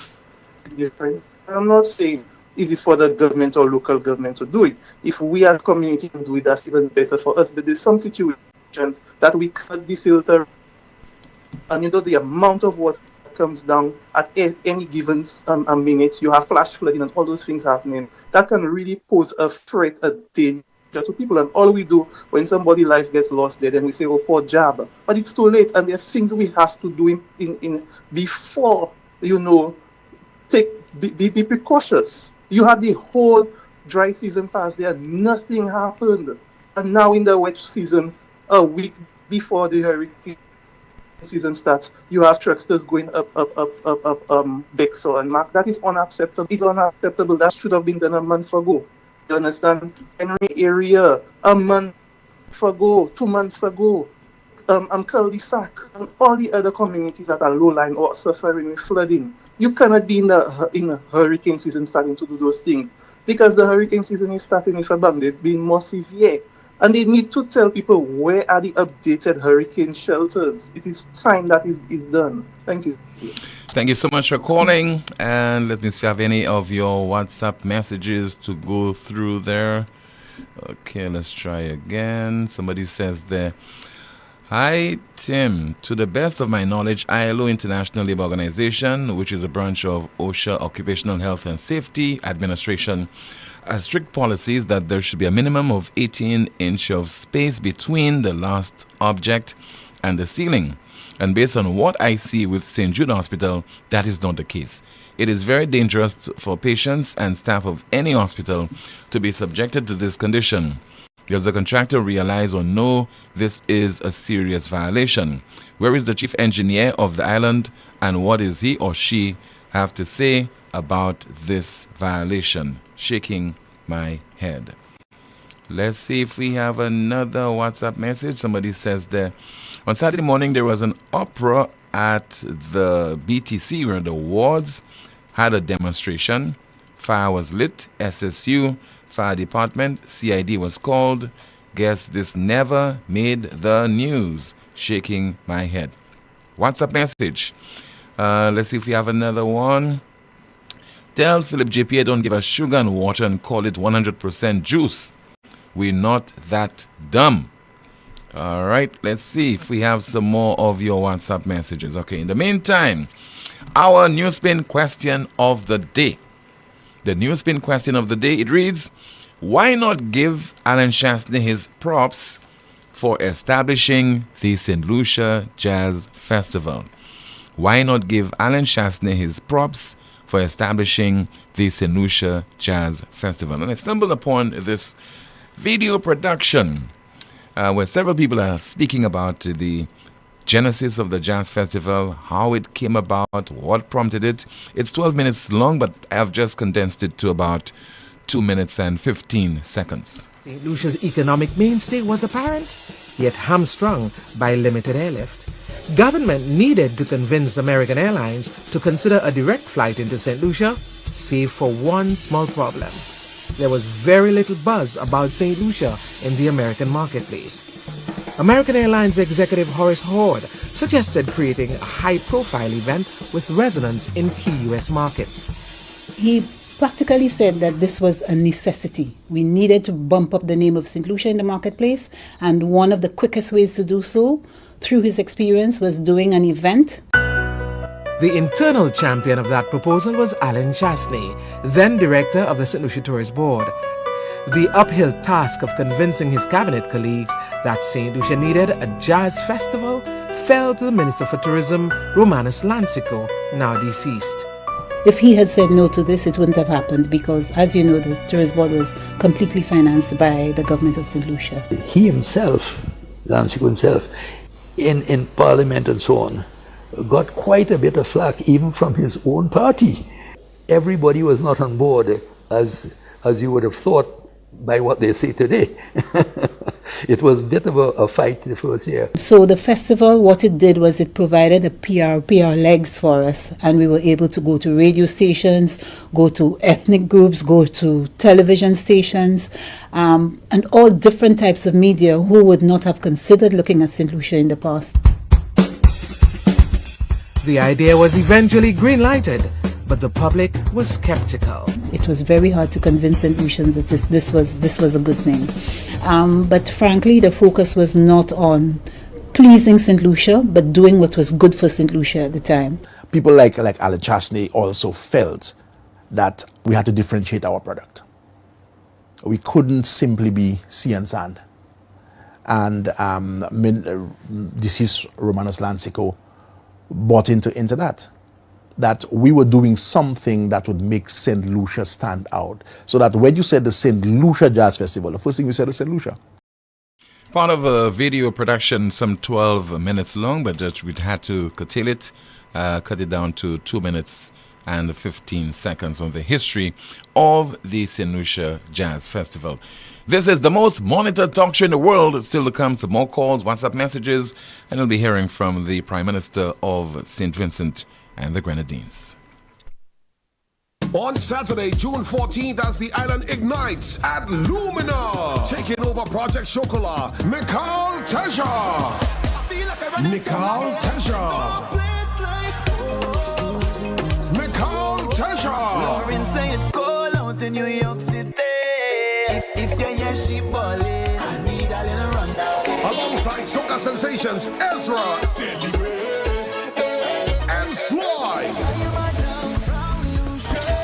different. I'm not saying it is for the government or local government to do it. If we as community can do it, that's even better for us. But there's some situations that we can't desilter, and the amount of water that comes down at any given minute. You have flash flooding and all those things happening. That can really pose a threat, a danger to people. And all we do when somebody's life gets lost there, then we say, "Oh, poor job." But it's too late, and there are things we have to do in before be precautious. You had the whole dry season pass there, nothing happened. And now in the wet season, a week before the hurricane season starts, you have trucksters going up Bexar and Mark. That is unacceptable. It's unacceptable. That should have been done a month ago. You understand? Henry area, a month ago, 2 months ago. Cul-de-sac, and all the other communities that are low-lying or suffering with flooding. You cannot be in the hurricane season starting to do those things, because the hurricane season is starting with a bang. They've been more severe, and they need to tell people where are the updated hurricane shelters. It is time that is done. Thank you. Thank you so much for calling, and let me see if you have any of your WhatsApp messages to go through there. Okay, let's try again. Somebody says there, "Hi, Tim. To the best of my knowledge, ILO, International Labour Organization, which is a branch of OSHA, Occupational Health and Safety Administration, has strict policies that there should be a minimum of 18 inches of space between the last object and the ceiling. And based on what I see with St. Jude Hospital, that is not the case. It is very dangerous for patients and staff of any hospital to be subjected to this condition. Does the contractor realize or know this is a serious violation? Where is the chief engineer of the island, and what is he or she have to say about this violation?" Shaking my head. Let's see if we have another WhatsApp message. Somebody says there, "On Saturday morning there was an opera at the BTC where the wards had a demonstration. Fire was lit, SSU, fire department, CID was called. Guess this never made the news." Shaking my head. WhatsApp message. Let's see if we have another one. "Tell Philip JPA don't give us sugar and water and call it 100% juice. We're not that dumb." All right, let's see if we have some more of your WhatsApp messages. Okay, in the meantime, our NewsSpin question of the day. The NewsSpin question of the day, it reads, "Why not give Alan Shastney his props for establishing the St. Lucia Jazz Festival?" Why not give Alan Shastney his props for establishing the St. Lucia Jazz Festival? And I stumbled upon this video production where several people are speaking about the genesis of the Jazz Festival, how it came about, what prompted it. It's 12 minutes long, but I've just condensed it to about 2 minutes and 15 seconds. St. Lucia's economic mainstay was apparent, yet hamstrung by limited airlift. Government needed to convince American Airlines to consider a direct flight into St. Lucia, save for one small problem. There was very little buzz about St. Lucia in the American marketplace. American Airlines executive Horace Horde suggested creating a high-profile event with resonance in key U.S. markets. He practically said that this was a necessity. We needed to bump up the name of St. Lucia in the marketplace, and one of the quickest ways to do so, through his experience, was doing an event. The internal champion of that proposal was Alan Shastney, then director of the St. Lucia Tourist Board. The uphill task of convincing his cabinet colleagues that St. Lucia needed a jazz festival fell to the Minister for Tourism, Romanus Lancico, now deceased. If he had said no to this, it wouldn't have happened because, as you know, the Tourist Board was completely financed by the government of St. Lucia. He himself, Lancico himself, in Parliament and so on, got quite a bit of flack even from his own party. Everybody was not on board as you would have thought by what they say today. It was a bit of a fight the first year. So the festival, what it did was it provided a PR legs for us, and we were able to go to radio stations, go to ethnic groups, go to television stations, and all different types of media who would not have considered looking at St. Lucia in the past. The idea was eventually green-lighted, but the public was skeptical. It was very hard to convince St. Lucians that this was a good thing. But frankly, the focus was not on pleasing St. Lucia, but doing what was good for St. Lucia at the time. People like Alan Chasney also felt that we had to differentiate our product. We couldn't simply be sea and sand. And deceased Romanus Lancico bought into that we were doing something that would make St. Lucia stand out. So that when you said the St. Lucia Jazz Festival, the first thing you said is St. Lucia. Part of a video production, some 12 minutes long, but just we had to curtail it, cut it down to 2 minutes and 15 seconds on the history of the St. Lucia Jazz Festival. This is the most monitored talk show in the world. Still to come, some more calls, WhatsApp messages, and we'll be hearing from the Prime Minister of St. Vincent and the Grenadines. On Saturday, June 14th, as the island ignites at Lumina, taking over Project Chocolat, Mikal Teja. Mikal Teja. Mikal Teja. Lauren say it cold out in New York City. If you hear she ballin', I need a little rundown. Alongside soca sensations Ezra and Sly.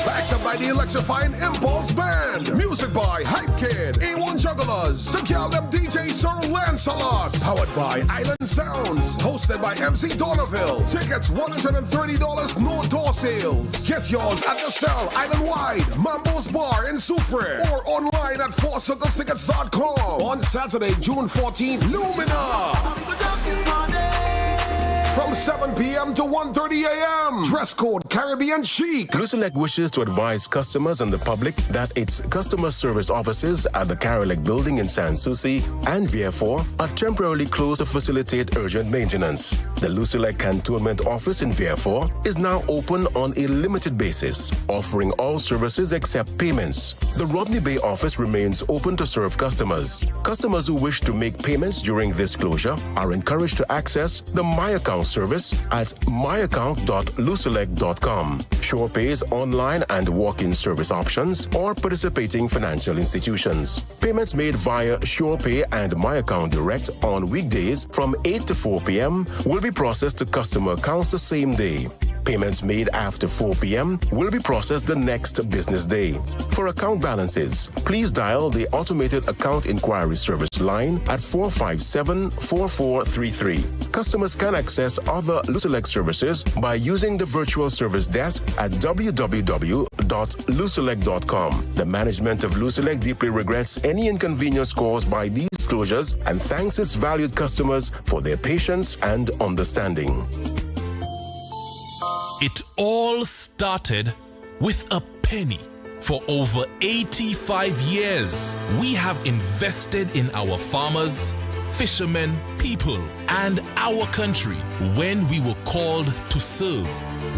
Backed up by the electrifying Impulse Band. Music by Hype Kid, A1 Jugglers, the Caleb DJ Sir Lancelot. Powered by Island Sounds. Hosted by MC Donoville. Tickets $130, no door sales. Get yours at the Cell Island Wide, Mambo's Bar in Soufriere, or online at fourcirclestickets.com. On Saturday, June 14th, Lumina. From 7 p.m. to 1:30 a.m. Dress code Caribbean chic. Lucelec wishes to advise customers and the public that its customer service offices at the Carolec building in Sans Souci and Vieux-Fort are temporarily closed to facilitate urgent maintenance. The Lucelec Cantonment office in Vieux-Fort is now open on a limited basis, offering all services except payments. The Rodney Bay office remains open to serve customers. Customers who wish to make payments during this closure are encouraged to access the My Account service at myaccount.lucelec.com. Sure pays online and walk-in service options or participating financial institutions. Payments made via SurePay and My Account Direct on weekdays from 8 to 4 p.m. will be processed to customer accounts the same day. Payments made after 4 p.m. will be processed the next business day. For account balances, please dial the automated account inquiry service line at 457-4433. Customers can access other Lucelec services by using the virtual service desk at www.lucelec.com. The management of Lucelec deeply regrets any inconvenience caused by these closures and thanks its valued customers for their patience and understanding. It all started with a penny. For over 85 years, we have invested in our farmers, fishermen, people, and our country. When we were called to serve,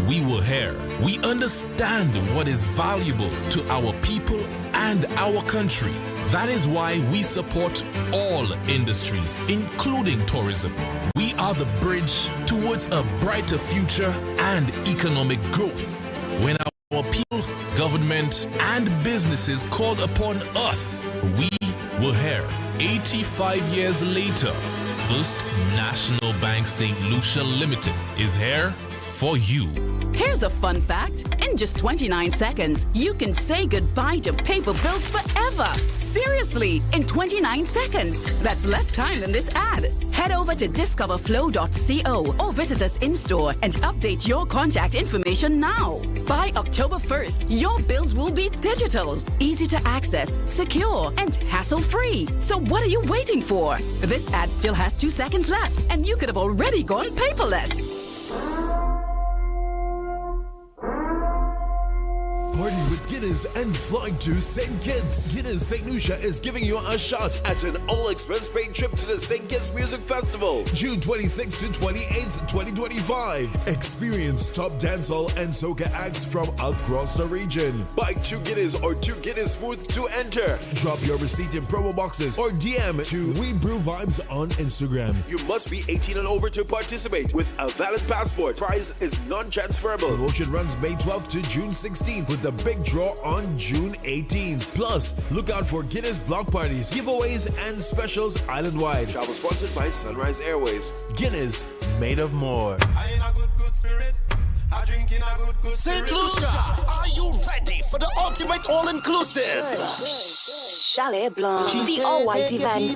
we were here. We understand what is valuable to our people and our country. That is why we support all industries, including tourism. We are the bridge towards a brighter future and economic growth. When our people, government, and businesses called upon us, we were here. 85 years later, First National Bank St. Lucia Limited is here for you. Here's a fun fact. In just 29 seconds, you can say goodbye to paper bills forever. Seriously, in 29 seconds. That's less time than this ad. Head over to discoverflow.co or visit us in-store and update your contact information now. By October 1st, your bills will be digital, easy to access, secure, and hassle-free. So what are you waiting for? This ad still has 2 seconds left, and you could have already gone paperless. Party with Guinness and fly to St. Kitts. Guinness St. Lucia is giving you a shot at an all-expense-paid trip to the St. Kitts Music Festival, June 26th to 28th, 2025. Experience top dancehall and soca acts from across the region. Buy 2 Guinness or 2 Guinness Smooth to enter. Drop your receipt in promo boxes or DM to We Brew Vibes on Instagram. You must be 18 and over to participate with a valid passport. Prize is non-transferable. Promotion runs May 12th to June 16th with the big draw on June 18th. Plus, look out for Guinness block parties, giveaways, and specials island-wide. Travel sponsored by Sunrise Airways. Guinness, made of more. St. Lucia, are you ready for the ultimate all-inclusive? Chalet Blanc, the all-white event.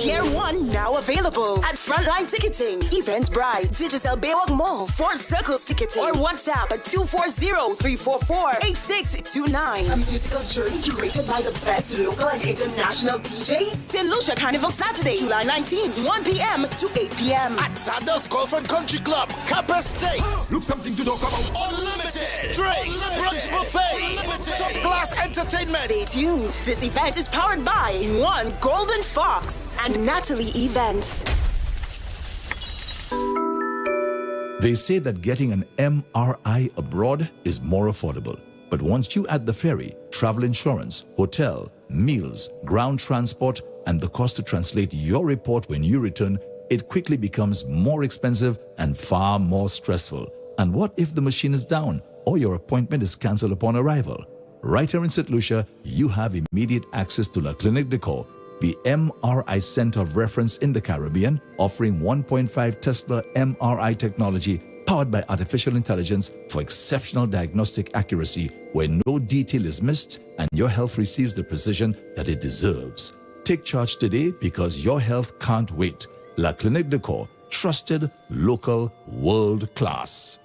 Tier 1 now available at Frontline Ticketing, Eventbrite, Digital Baywalk Mall, 4 Circles Ticketing, or WhatsApp at 240-344-8629. A musical journey curated by the best local and international DJs. St. Lucia Carnival Saturday, July 19th, 1 p.m. to 8 p.m. At Sanders Golf and Country Club, Kappa State. Look something to talk about. Unlimited drinks, brunch buffet, top-class entertainment. Stay tuned. This event is powered by One Golden Fox and Natalie Events. They say that getting an MRI abroad is more affordable. But once you add the ferry, travel insurance, hotel, meals, ground transport, and the cost to translate your report when you return, it quickly becomes more expensive and far more stressful. And what if the machine is down or your appointment is cancelled upon arrival? Right here in St. Lucia, you have immediate access to La Clinique de Co, the MRI Center of Reference in the Caribbean, offering 1.5 Tesla MRI technology powered by artificial intelligence for exceptional diagnostic accuracy where no detail is missed and your health receives the precision that it deserves. Take charge today because your health can't wait. La Clinique de Co, trusted, local, world class.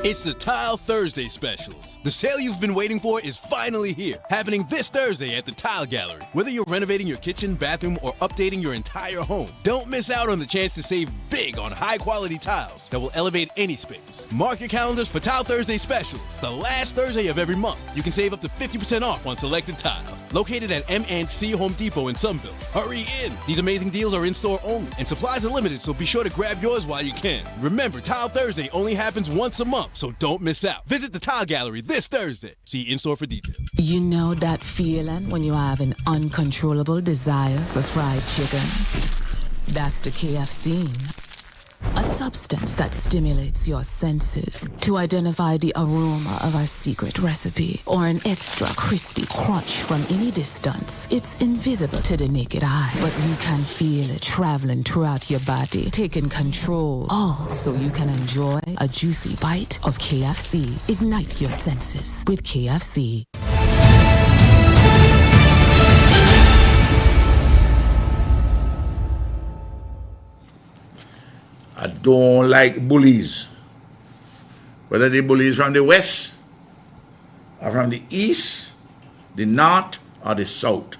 It's the Tile Thursday specials. The sale you've been waiting for is finally here, happening this Thursday at the Tile Gallery. Whether you're renovating your kitchen, bathroom, or updating your entire home, don't miss out on the chance to save big on high-quality tiles that will elevate any space. Mark your calendars for Tile Thursday specials, the last Thursday of every month. You can save up to 50% off on selected tiles. Located at M&C Home Depot in Sunville. Hurry in! These amazing deals are in-store only, and supplies are limited, so be sure to grab yours while you can. Remember, Tile Thursday only happens once a month, so don't miss out. Visit the Tile Gallery this Thursday. See in-store for details. You know that feeling when you have an uncontrollable desire for fried chicken? That's the KFC. A substance that stimulates your senses to identify the aroma of our secret recipe or an extra crispy crunch from any distance. It's invisible to the naked eye, but you can feel it traveling throughout your body, taking control, all so you can enjoy a juicy bite of KFC. Ignite your senses with KFC. I don't like bullies. Whether the bullies from the west, or from the east, the north, or the south.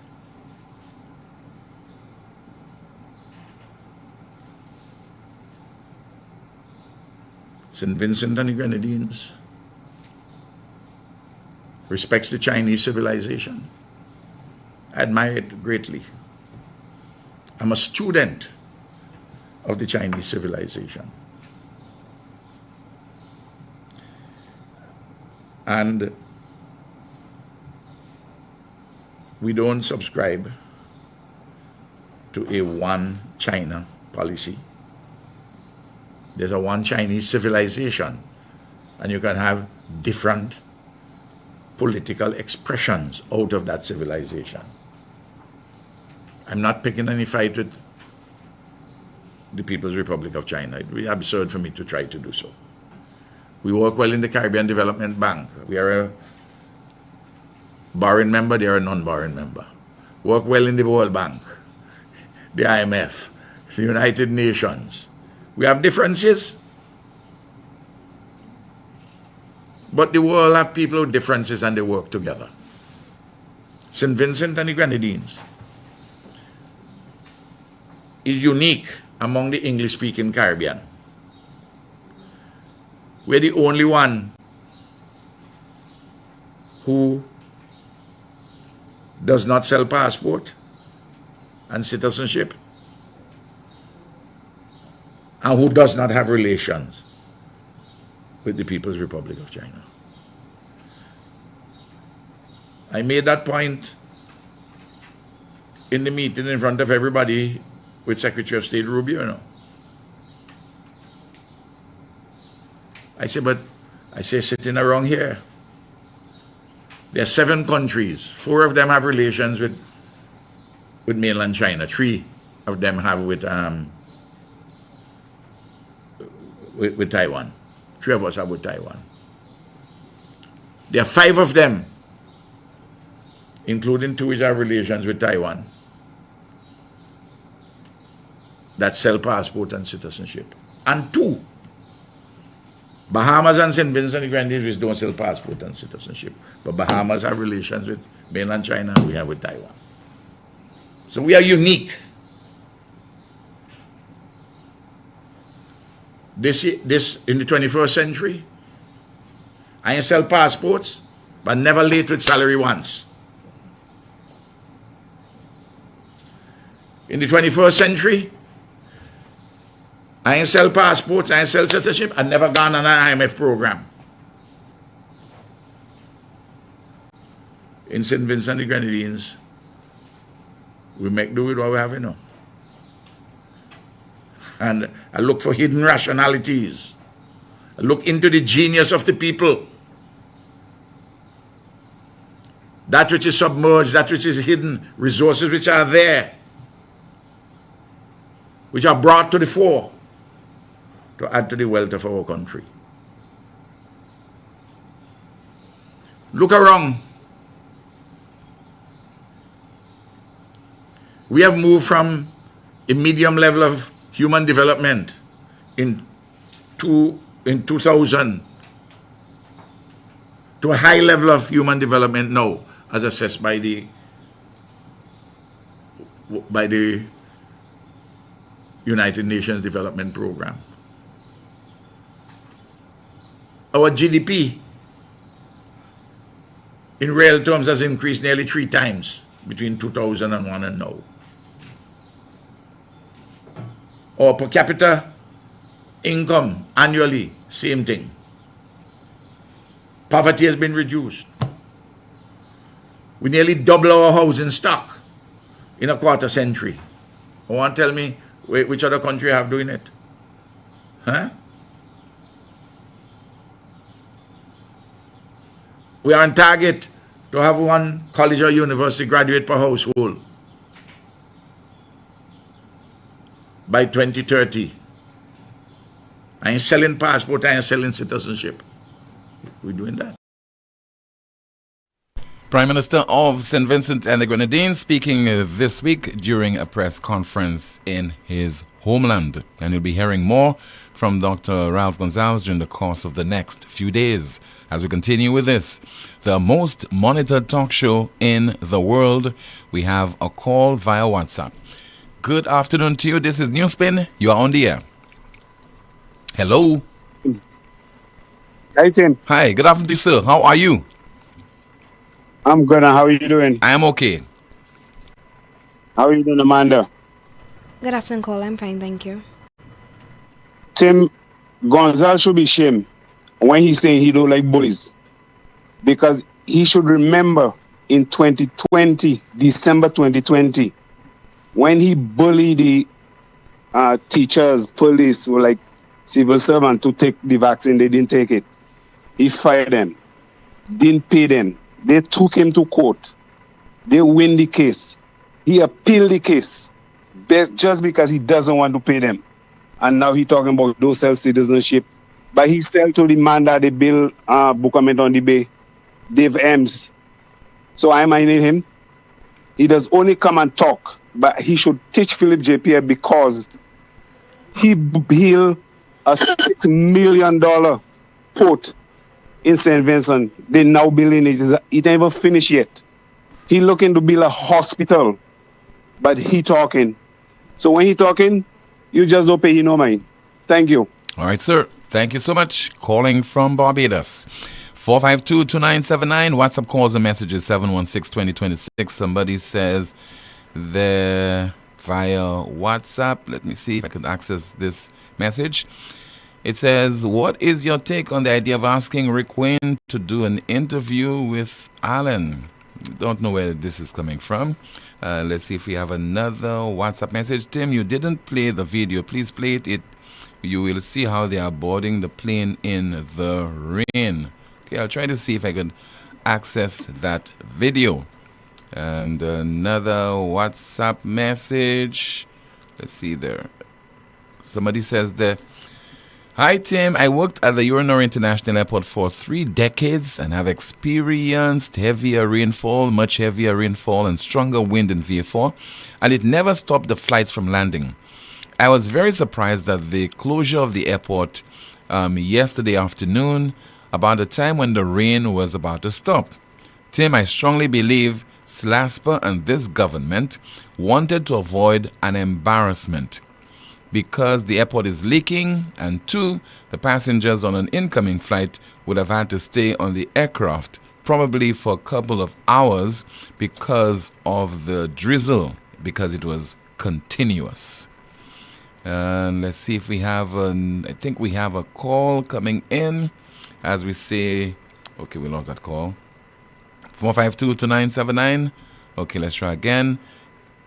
St. Vincent and the Grenadines respects the Chinese civilization. I admire it greatly. I'm a student of the Chinese civilization. And we don't subscribe to a one China policy. There's a one Chinese civilization, and you can have different political expressions out of that civilization. I'm not picking any fight with the People's Republic of China. It would be absurd for me to try to do so. We work well in the Caribbean Development Bank. We are a borrowing member, they are a non-borrowing member. Work well in the World Bank, the IMF, the United Nations. We have differences, but the world have people with differences and they work together. St. Vincent and the Grenadines is unique among the English-speaking Caribbean. We're the only one who does not sell passport and citizenship, and who does not have relations with the People's Republic of China. I made that point in the meeting in front of everybody with Secretary of State Rubio, you know. I say sitting around here, there are 7 countries. 4 of them have relations with mainland China. 3 of them have with Taiwan. 3 of us have with Taiwan. There are 5 of them, including 2 which have relations with Taiwan, that sell passport and citizenship. And 2, Bahamas and St. Vincent and the Grenadines, which don't sell passport and citizenship. But Bahamas have relations with mainland China, we have with Taiwan. So we are unique. This in the 21st century, I sell passports, but never late with salary once. In the 21st century, I sell passports, I sell citizenship, I never gone on an IMF program. In St. Vincent and the Grenadines, we make do with what we have, you know. And I look for hidden rationalities. I look into the genius of the people. That which is submerged, that which is hidden, resources which are there, which are brought to the fore to add to the wealth of our country. Look around. We have moved from a medium level of human development in 2000 to a high level of human development now, as assessed by the United Nations Development Program. Our GDP in real terms has increased nearly 3 times between 2001 and now. Our per capita income annually, same thing. Poverty has been reduced. We nearly double our housing stock in a quarter century. You want to tell me which other country have doing it? Huh? We are on target to have 1 college or university graduate per household by 2030. I ain't selling passport, I ain't selling citizenship. We're doing that. Prime Minister of St. Vincent and the Grenadines speaking this week during a press conference in his homeland. And you'll be hearing more from Dr. Ralph Gonsalves during the course of the next few days. As we continue with this, the most monitored talk show in the world, we have a call via WhatsApp. Good afternoon to you. This is NewsSpin. You are on the air. Hello. Hi, Tim. Hi. Good afternoon to you, sir. How are you? I'm good. And how are you doing? I am okay. How are you doing, Amanda? Good afternoon, Cole. I'm fine, thank you. Tim, Gonsalves should be shamed when he's saying he don't like bullies. Because he should remember in 2020, December 2020, when he bullied the teachers, police, or like civil servants to take the vaccine, they didn't take it. He fired them, didn't pay them. They took him to court. They win the case. He appealed the case just because he doesn't want to pay them. And now he's talking about those self-citizenship. But he still to the man that they build Bukamet on the Bay, Dave Ems. So I'm minding him. He does only come and talk. But he should teach Philip J. Pierre because he built a $6 million port in St. Vincent. They now building it. It ain't even finished yet. He looking to build a hospital, but he talking. So when he talking, you just don't pay him no mind. Thank you. All right, sir. Thank you so much. Calling from Barbados. 452-2979. WhatsApp calls and messages 716-2026. Somebody says there via WhatsApp. Let me see if I can access this message. It says, what is your take on the idea of asking Rick Wayne to do an interview with Alan? Don't know where this is coming from. Let's see if we have another WhatsApp message. Tim, you didn't play the video. Please play it. You will see how they are boarding the plane in the rain. Okay, I'll try to see if I can access that video. And another WhatsApp message. Let's see there. Somebody says there, hi Tim, I worked at the Urinary International Airport for 3 decades and have experienced heavier rainfall, much heavier rainfall and stronger wind in VA4, and it never stopped the flights from landing. I was very surprised at the closure of the airport yesterday afternoon, about the time when the rain was about to stop. Tim, I strongly believe SLASPA and this government wanted to avoid an embarrassment, because the airport is leaking, and 2, the passengers on an incoming flight would have had to stay on the aircraft, probably for a couple of hours because of the drizzle, because it was continuous. And let's see if we have I think we have a call coming in. As we say, okay, we lost that call. 452-2979. Okay, let's try again.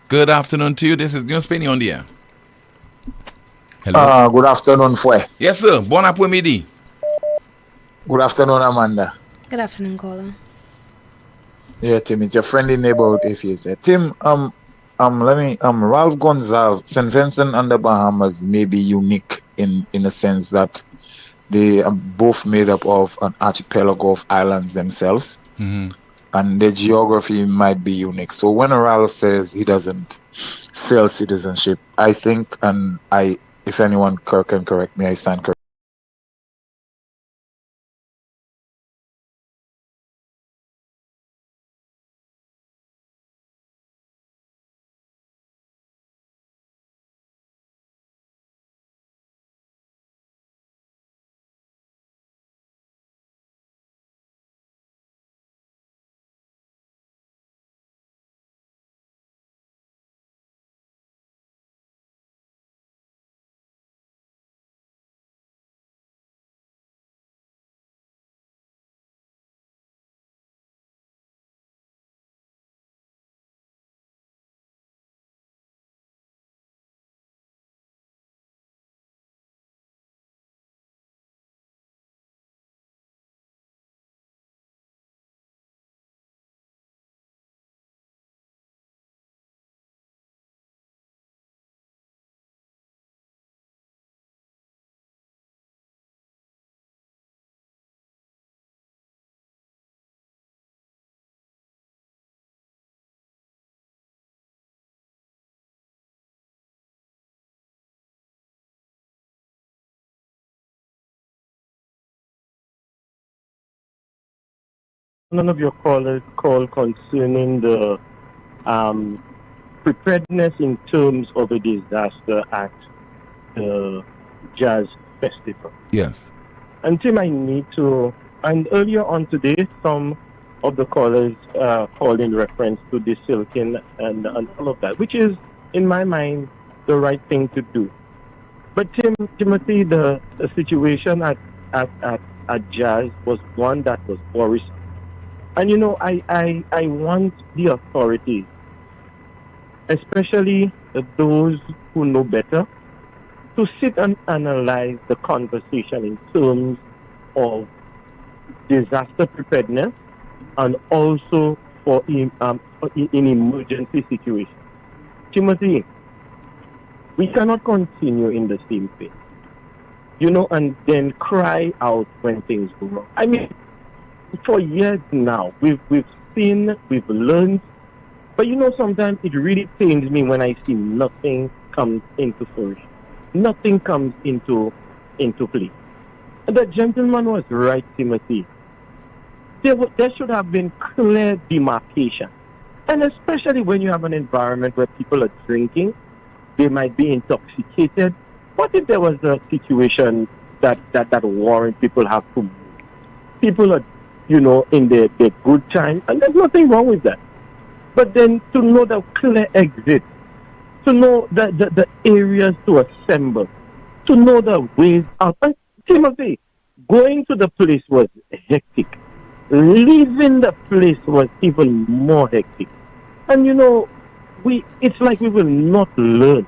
Good afternoon to you. This is NewsSpin on the air. Hello. Good afternoon, Fue. Yes, sir. Bon après-midi. Good afternoon, Amanda. Good afternoon, caller. Yeah, Tim, it's your friendly neighborhood atheist. Tim, Ralph Gonsalves, St. Vincent and the Bahamas may be unique in a sense that they are both made up of an archipelago of islands themselves, and their geography might be unique. So when Ralph says he doesn't sell citizenship, I think, and if anyone can correct me, I stand corrected. None of your callers call concerning the preparedness in terms of a disaster at the jazz festival. Yes. And Tim, I need to, and earlier on today, some of the callers called in reference to the silking and all of that, which is, in my mind, the right thing to do. But Timothy, the situation at jazz was one that was worrisome. And you know, I want the authorities, especially those who know better, to sit and analyze the conversation in terms of disaster preparedness and also for in emergency situations. Timothy, we cannot continue in the same way, you know, and then cry out when things go wrong. I mean, for years now, we've seen, we've learned, but you know, sometimes it really pains me when I see nothing comes into fruition. Nothing comes into play. And the gentleman was right, Timothy. There should have been clear demarcation. And especially when you have an environment where people are drinking, they might be intoxicated. What if there was a situation that warrant people have to move? People are in their good time, and there's nothing wrong with that. But then to know the clear exit, to know the areas to assemble, to know the ways out. And Timothy, going to the place was hectic. Leaving the place was even more hectic. And it's like we will not learn.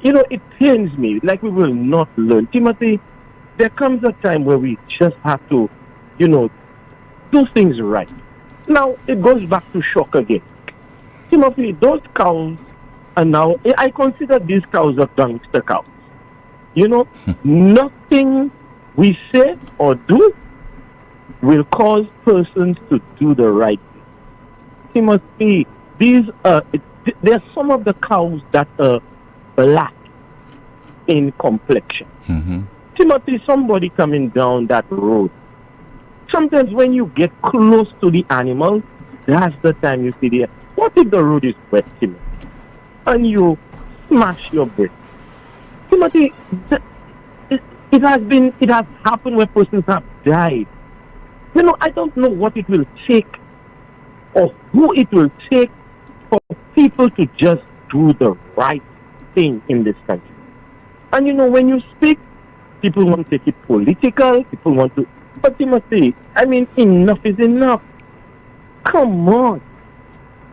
It pains me, like we will not learn. Timothy, there comes a time where we just have to, do things right. Now, it goes back to shock again. Timothy, those cows are now, I consider these cows are gangster cows. Nothing we say or do will cause persons to do the right thing. Timothy, they're some of the cows that are black in complexion. Mm-hmm. Timothy, somebody coming down that road, sometimes when you get close to the animal, that's the time you see what if the road is wet, Timothy, and you smash your breath? Timothy, it has happened where persons have died. I don't know what it will take or who it will take for people to just do the right thing in this country. And when you speak, people want to take it political, people want to, but Timothy, enough is enough. Come on.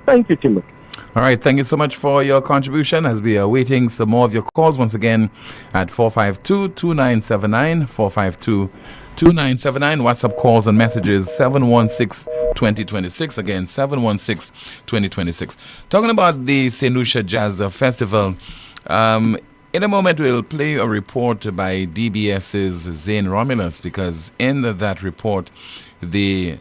Thank you, Timothy. All right, thank you so much for your contribution as we are waiting some more of your calls once again at 452-2979, 452-2979, WhatsApp calls and messages 716-2026, again 716-2026. Talking about the St. Lucia Jazz Festival, in a moment we'll play a report by DBS's Zane Romulus, because in that report the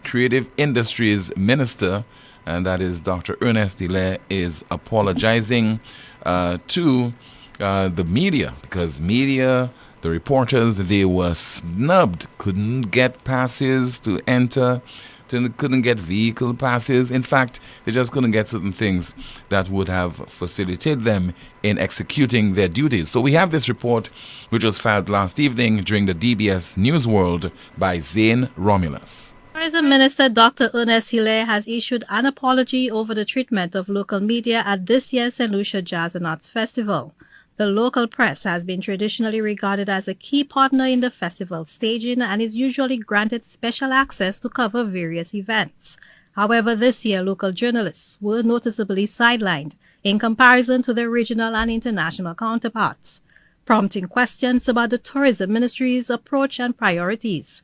Creative Industries Minister, and that is Dr. Ernest Hilaire, is apologizing to the media, because the reporters, they were snubbed, couldn't get passes to enter, couldn't get vehicle passes. In fact, they just couldn't get certain things that would have facilitated them in executing their duties. So we have this report, which was filed last evening during the DBS News World by Zane Romulus. Tourism Minister Dr. Ernest Hilaire has issued an apology over the treatment of local media at this year's St. Lucia Jazz and Arts Festival. The local press has been traditionally regarded as a key partner in the festival staging and is usually granted special access to cover various events. However, this year local journalists were noticeably sidelined in comparison to their regional and international counterparts, prompting questions about the Tourism Ministry's approach and priorities.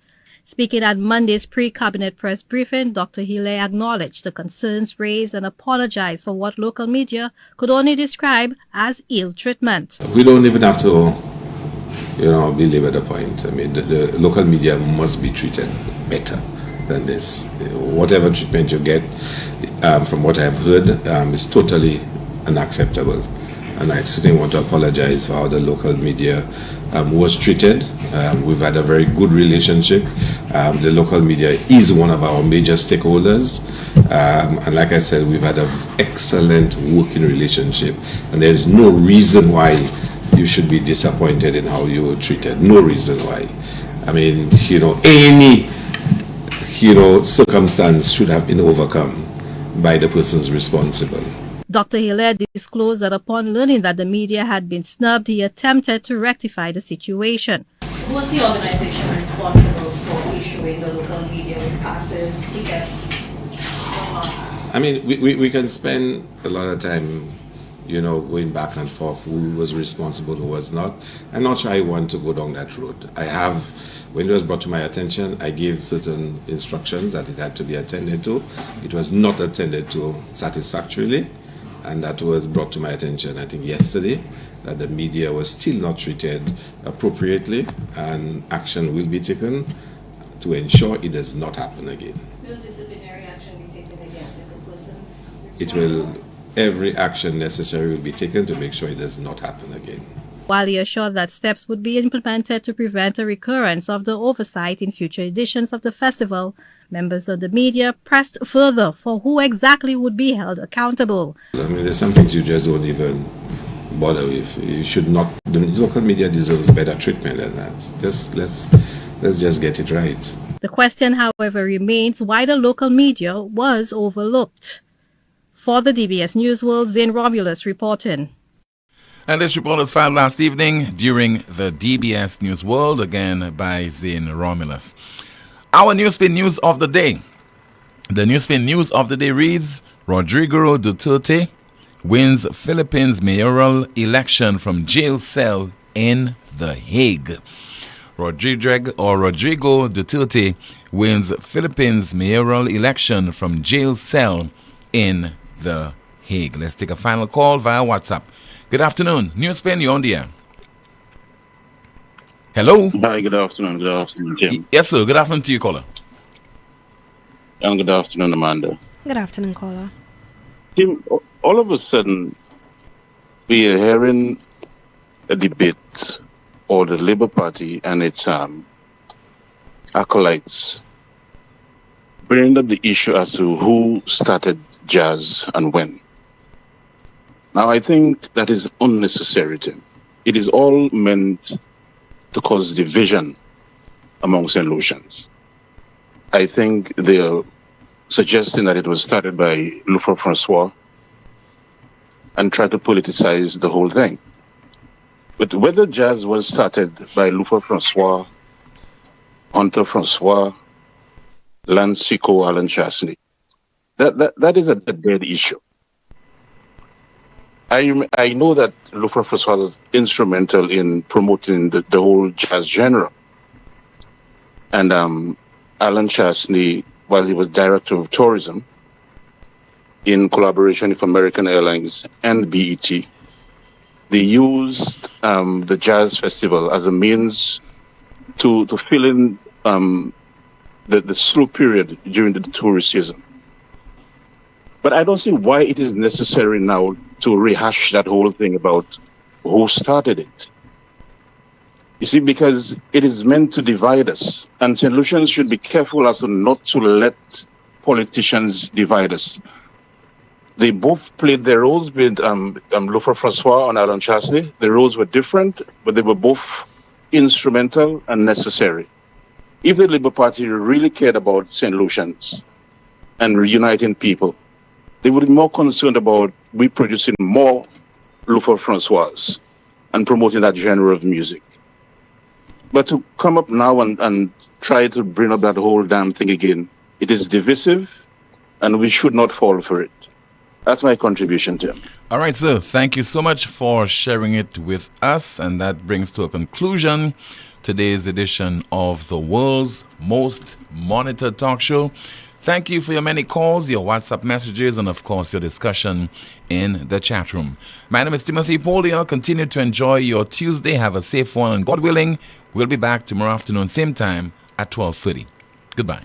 Speaking at Monday's pre-cabinet press briefing, Dr. Hilaire acknowledged the concerns raised and apologized for what local media could only describe as ill treatment. We don't even have to, belabor the point. The local media must be treated better than this. Whatever treatment you get, from what I've heard, is totally unacceptable. And I certainly want to apologize for how the local media was treated. We've had a very good relationship. The local media is one of our major stakeholders. And like I said, we've had an excellent working relationship. And there's no reason why you should be disappointed in how you were treated. No reason why. Any, circumstance should have been overcome by the persons responsible. Dr. Hilaire disclosed that upon learning that the media had been snubbed, he attempted to rectify the situation. Was the organization responsible for issuing the local media with passes, tickets? We can spend a lot of time, going back and forth, who was responsible, who was not. I'm not sure I want to go down that road. When it was brought to my attention, I gave certain instructions that it had to be attended to. It was not attended to satisfactorily. And that was brought to my attention, I think, yesterday, that the media was still not treated appropriately, and action will be taken to ensure it does not happen again. Will disciplinary action be taken against the persons? Every action necessary will be taken to make sure it does not happen again. While he assured that steps would be implemented to prevent a recurrence of the oversight in future editions of the festival, members of the media pressed further for who exactly would be held accountable. There's some things you just don't even bother with. You should not. The local media deserves better treatment than that. Just let's Let's just get it right. The question, however, remains why the local media was overlooked. For the DBS News World, Zane Romulus reporting. And this report was filed last evening during the DBS News World, again by Zane Romulus. Our NewsSpin News of the Day. The NewsSpin News of the Day reads, Rodrigo Duterte wins Philippines mayoral election from jail cell in The Hague. Rodrigo Duterte wins Philippines mayoral election from jail cell in The Hague. Let's take a final call via WhatsApp. Good afternoon. NewsSpin, you're on the air. Hello? Hi, good afternoon. Good afternoon, Tim. Yes, sir. Good afternoon to you, caller. And good afternoon, Amanda. Good afternoon, caller. Tim, all of a sudden, we are hearing a debate or the Labour Party and its acolytes bringing up the issue as to who started jazz and when. Now, I think that is unnecessary, Tim. It is all meant to cause division among St. Lucians. I think they're suggesting that it was started by Luther Francois and try to politicize the whole thing. But whether jazz was started by Luther Francois, Hunter Francois, Lance Sico, Alan Chasney, that is a dead issue. I know that Luther Francois was instrumental in promoting the whole jazz genre. And Alan Chasney, while he was director of tourism, in collaboration with American Airlines and BET, they used the Jazz Festival as a means to fill in the slow period during the tourist season. But I don't see why it is necessary now to rehash that whole thing about who started it. You see, because it is meant to divide us. And St. Lucians should be careful as to not to let politicians divide us. They both played their roles with Luther Francois and Alan Chasney. The roles were different, but they were both instrumental and necessary. If the Labour Party really cared about St. Lucians and reuniting people, they would be more concerned about reproducing more Luther Francois and promoting that genre of music. But to come up now and try to bring up that whole damn thing again, it is divisive, and we should not fall for it. That's my contribution, Tim. All right, sir. Thank you so much for sharing it with us. And that brings to a conclusion today's edition of the world's most monitored talk show. Thank you for your many calls, your WhatsApp messages, and of course your discussion in the chat room. My name is Timothy Poleon. Continue to enjoy your Tuesday. Have a safe one, and God willing, we'll be back tomorrow afternoon, same time at 12:30. Goodbye.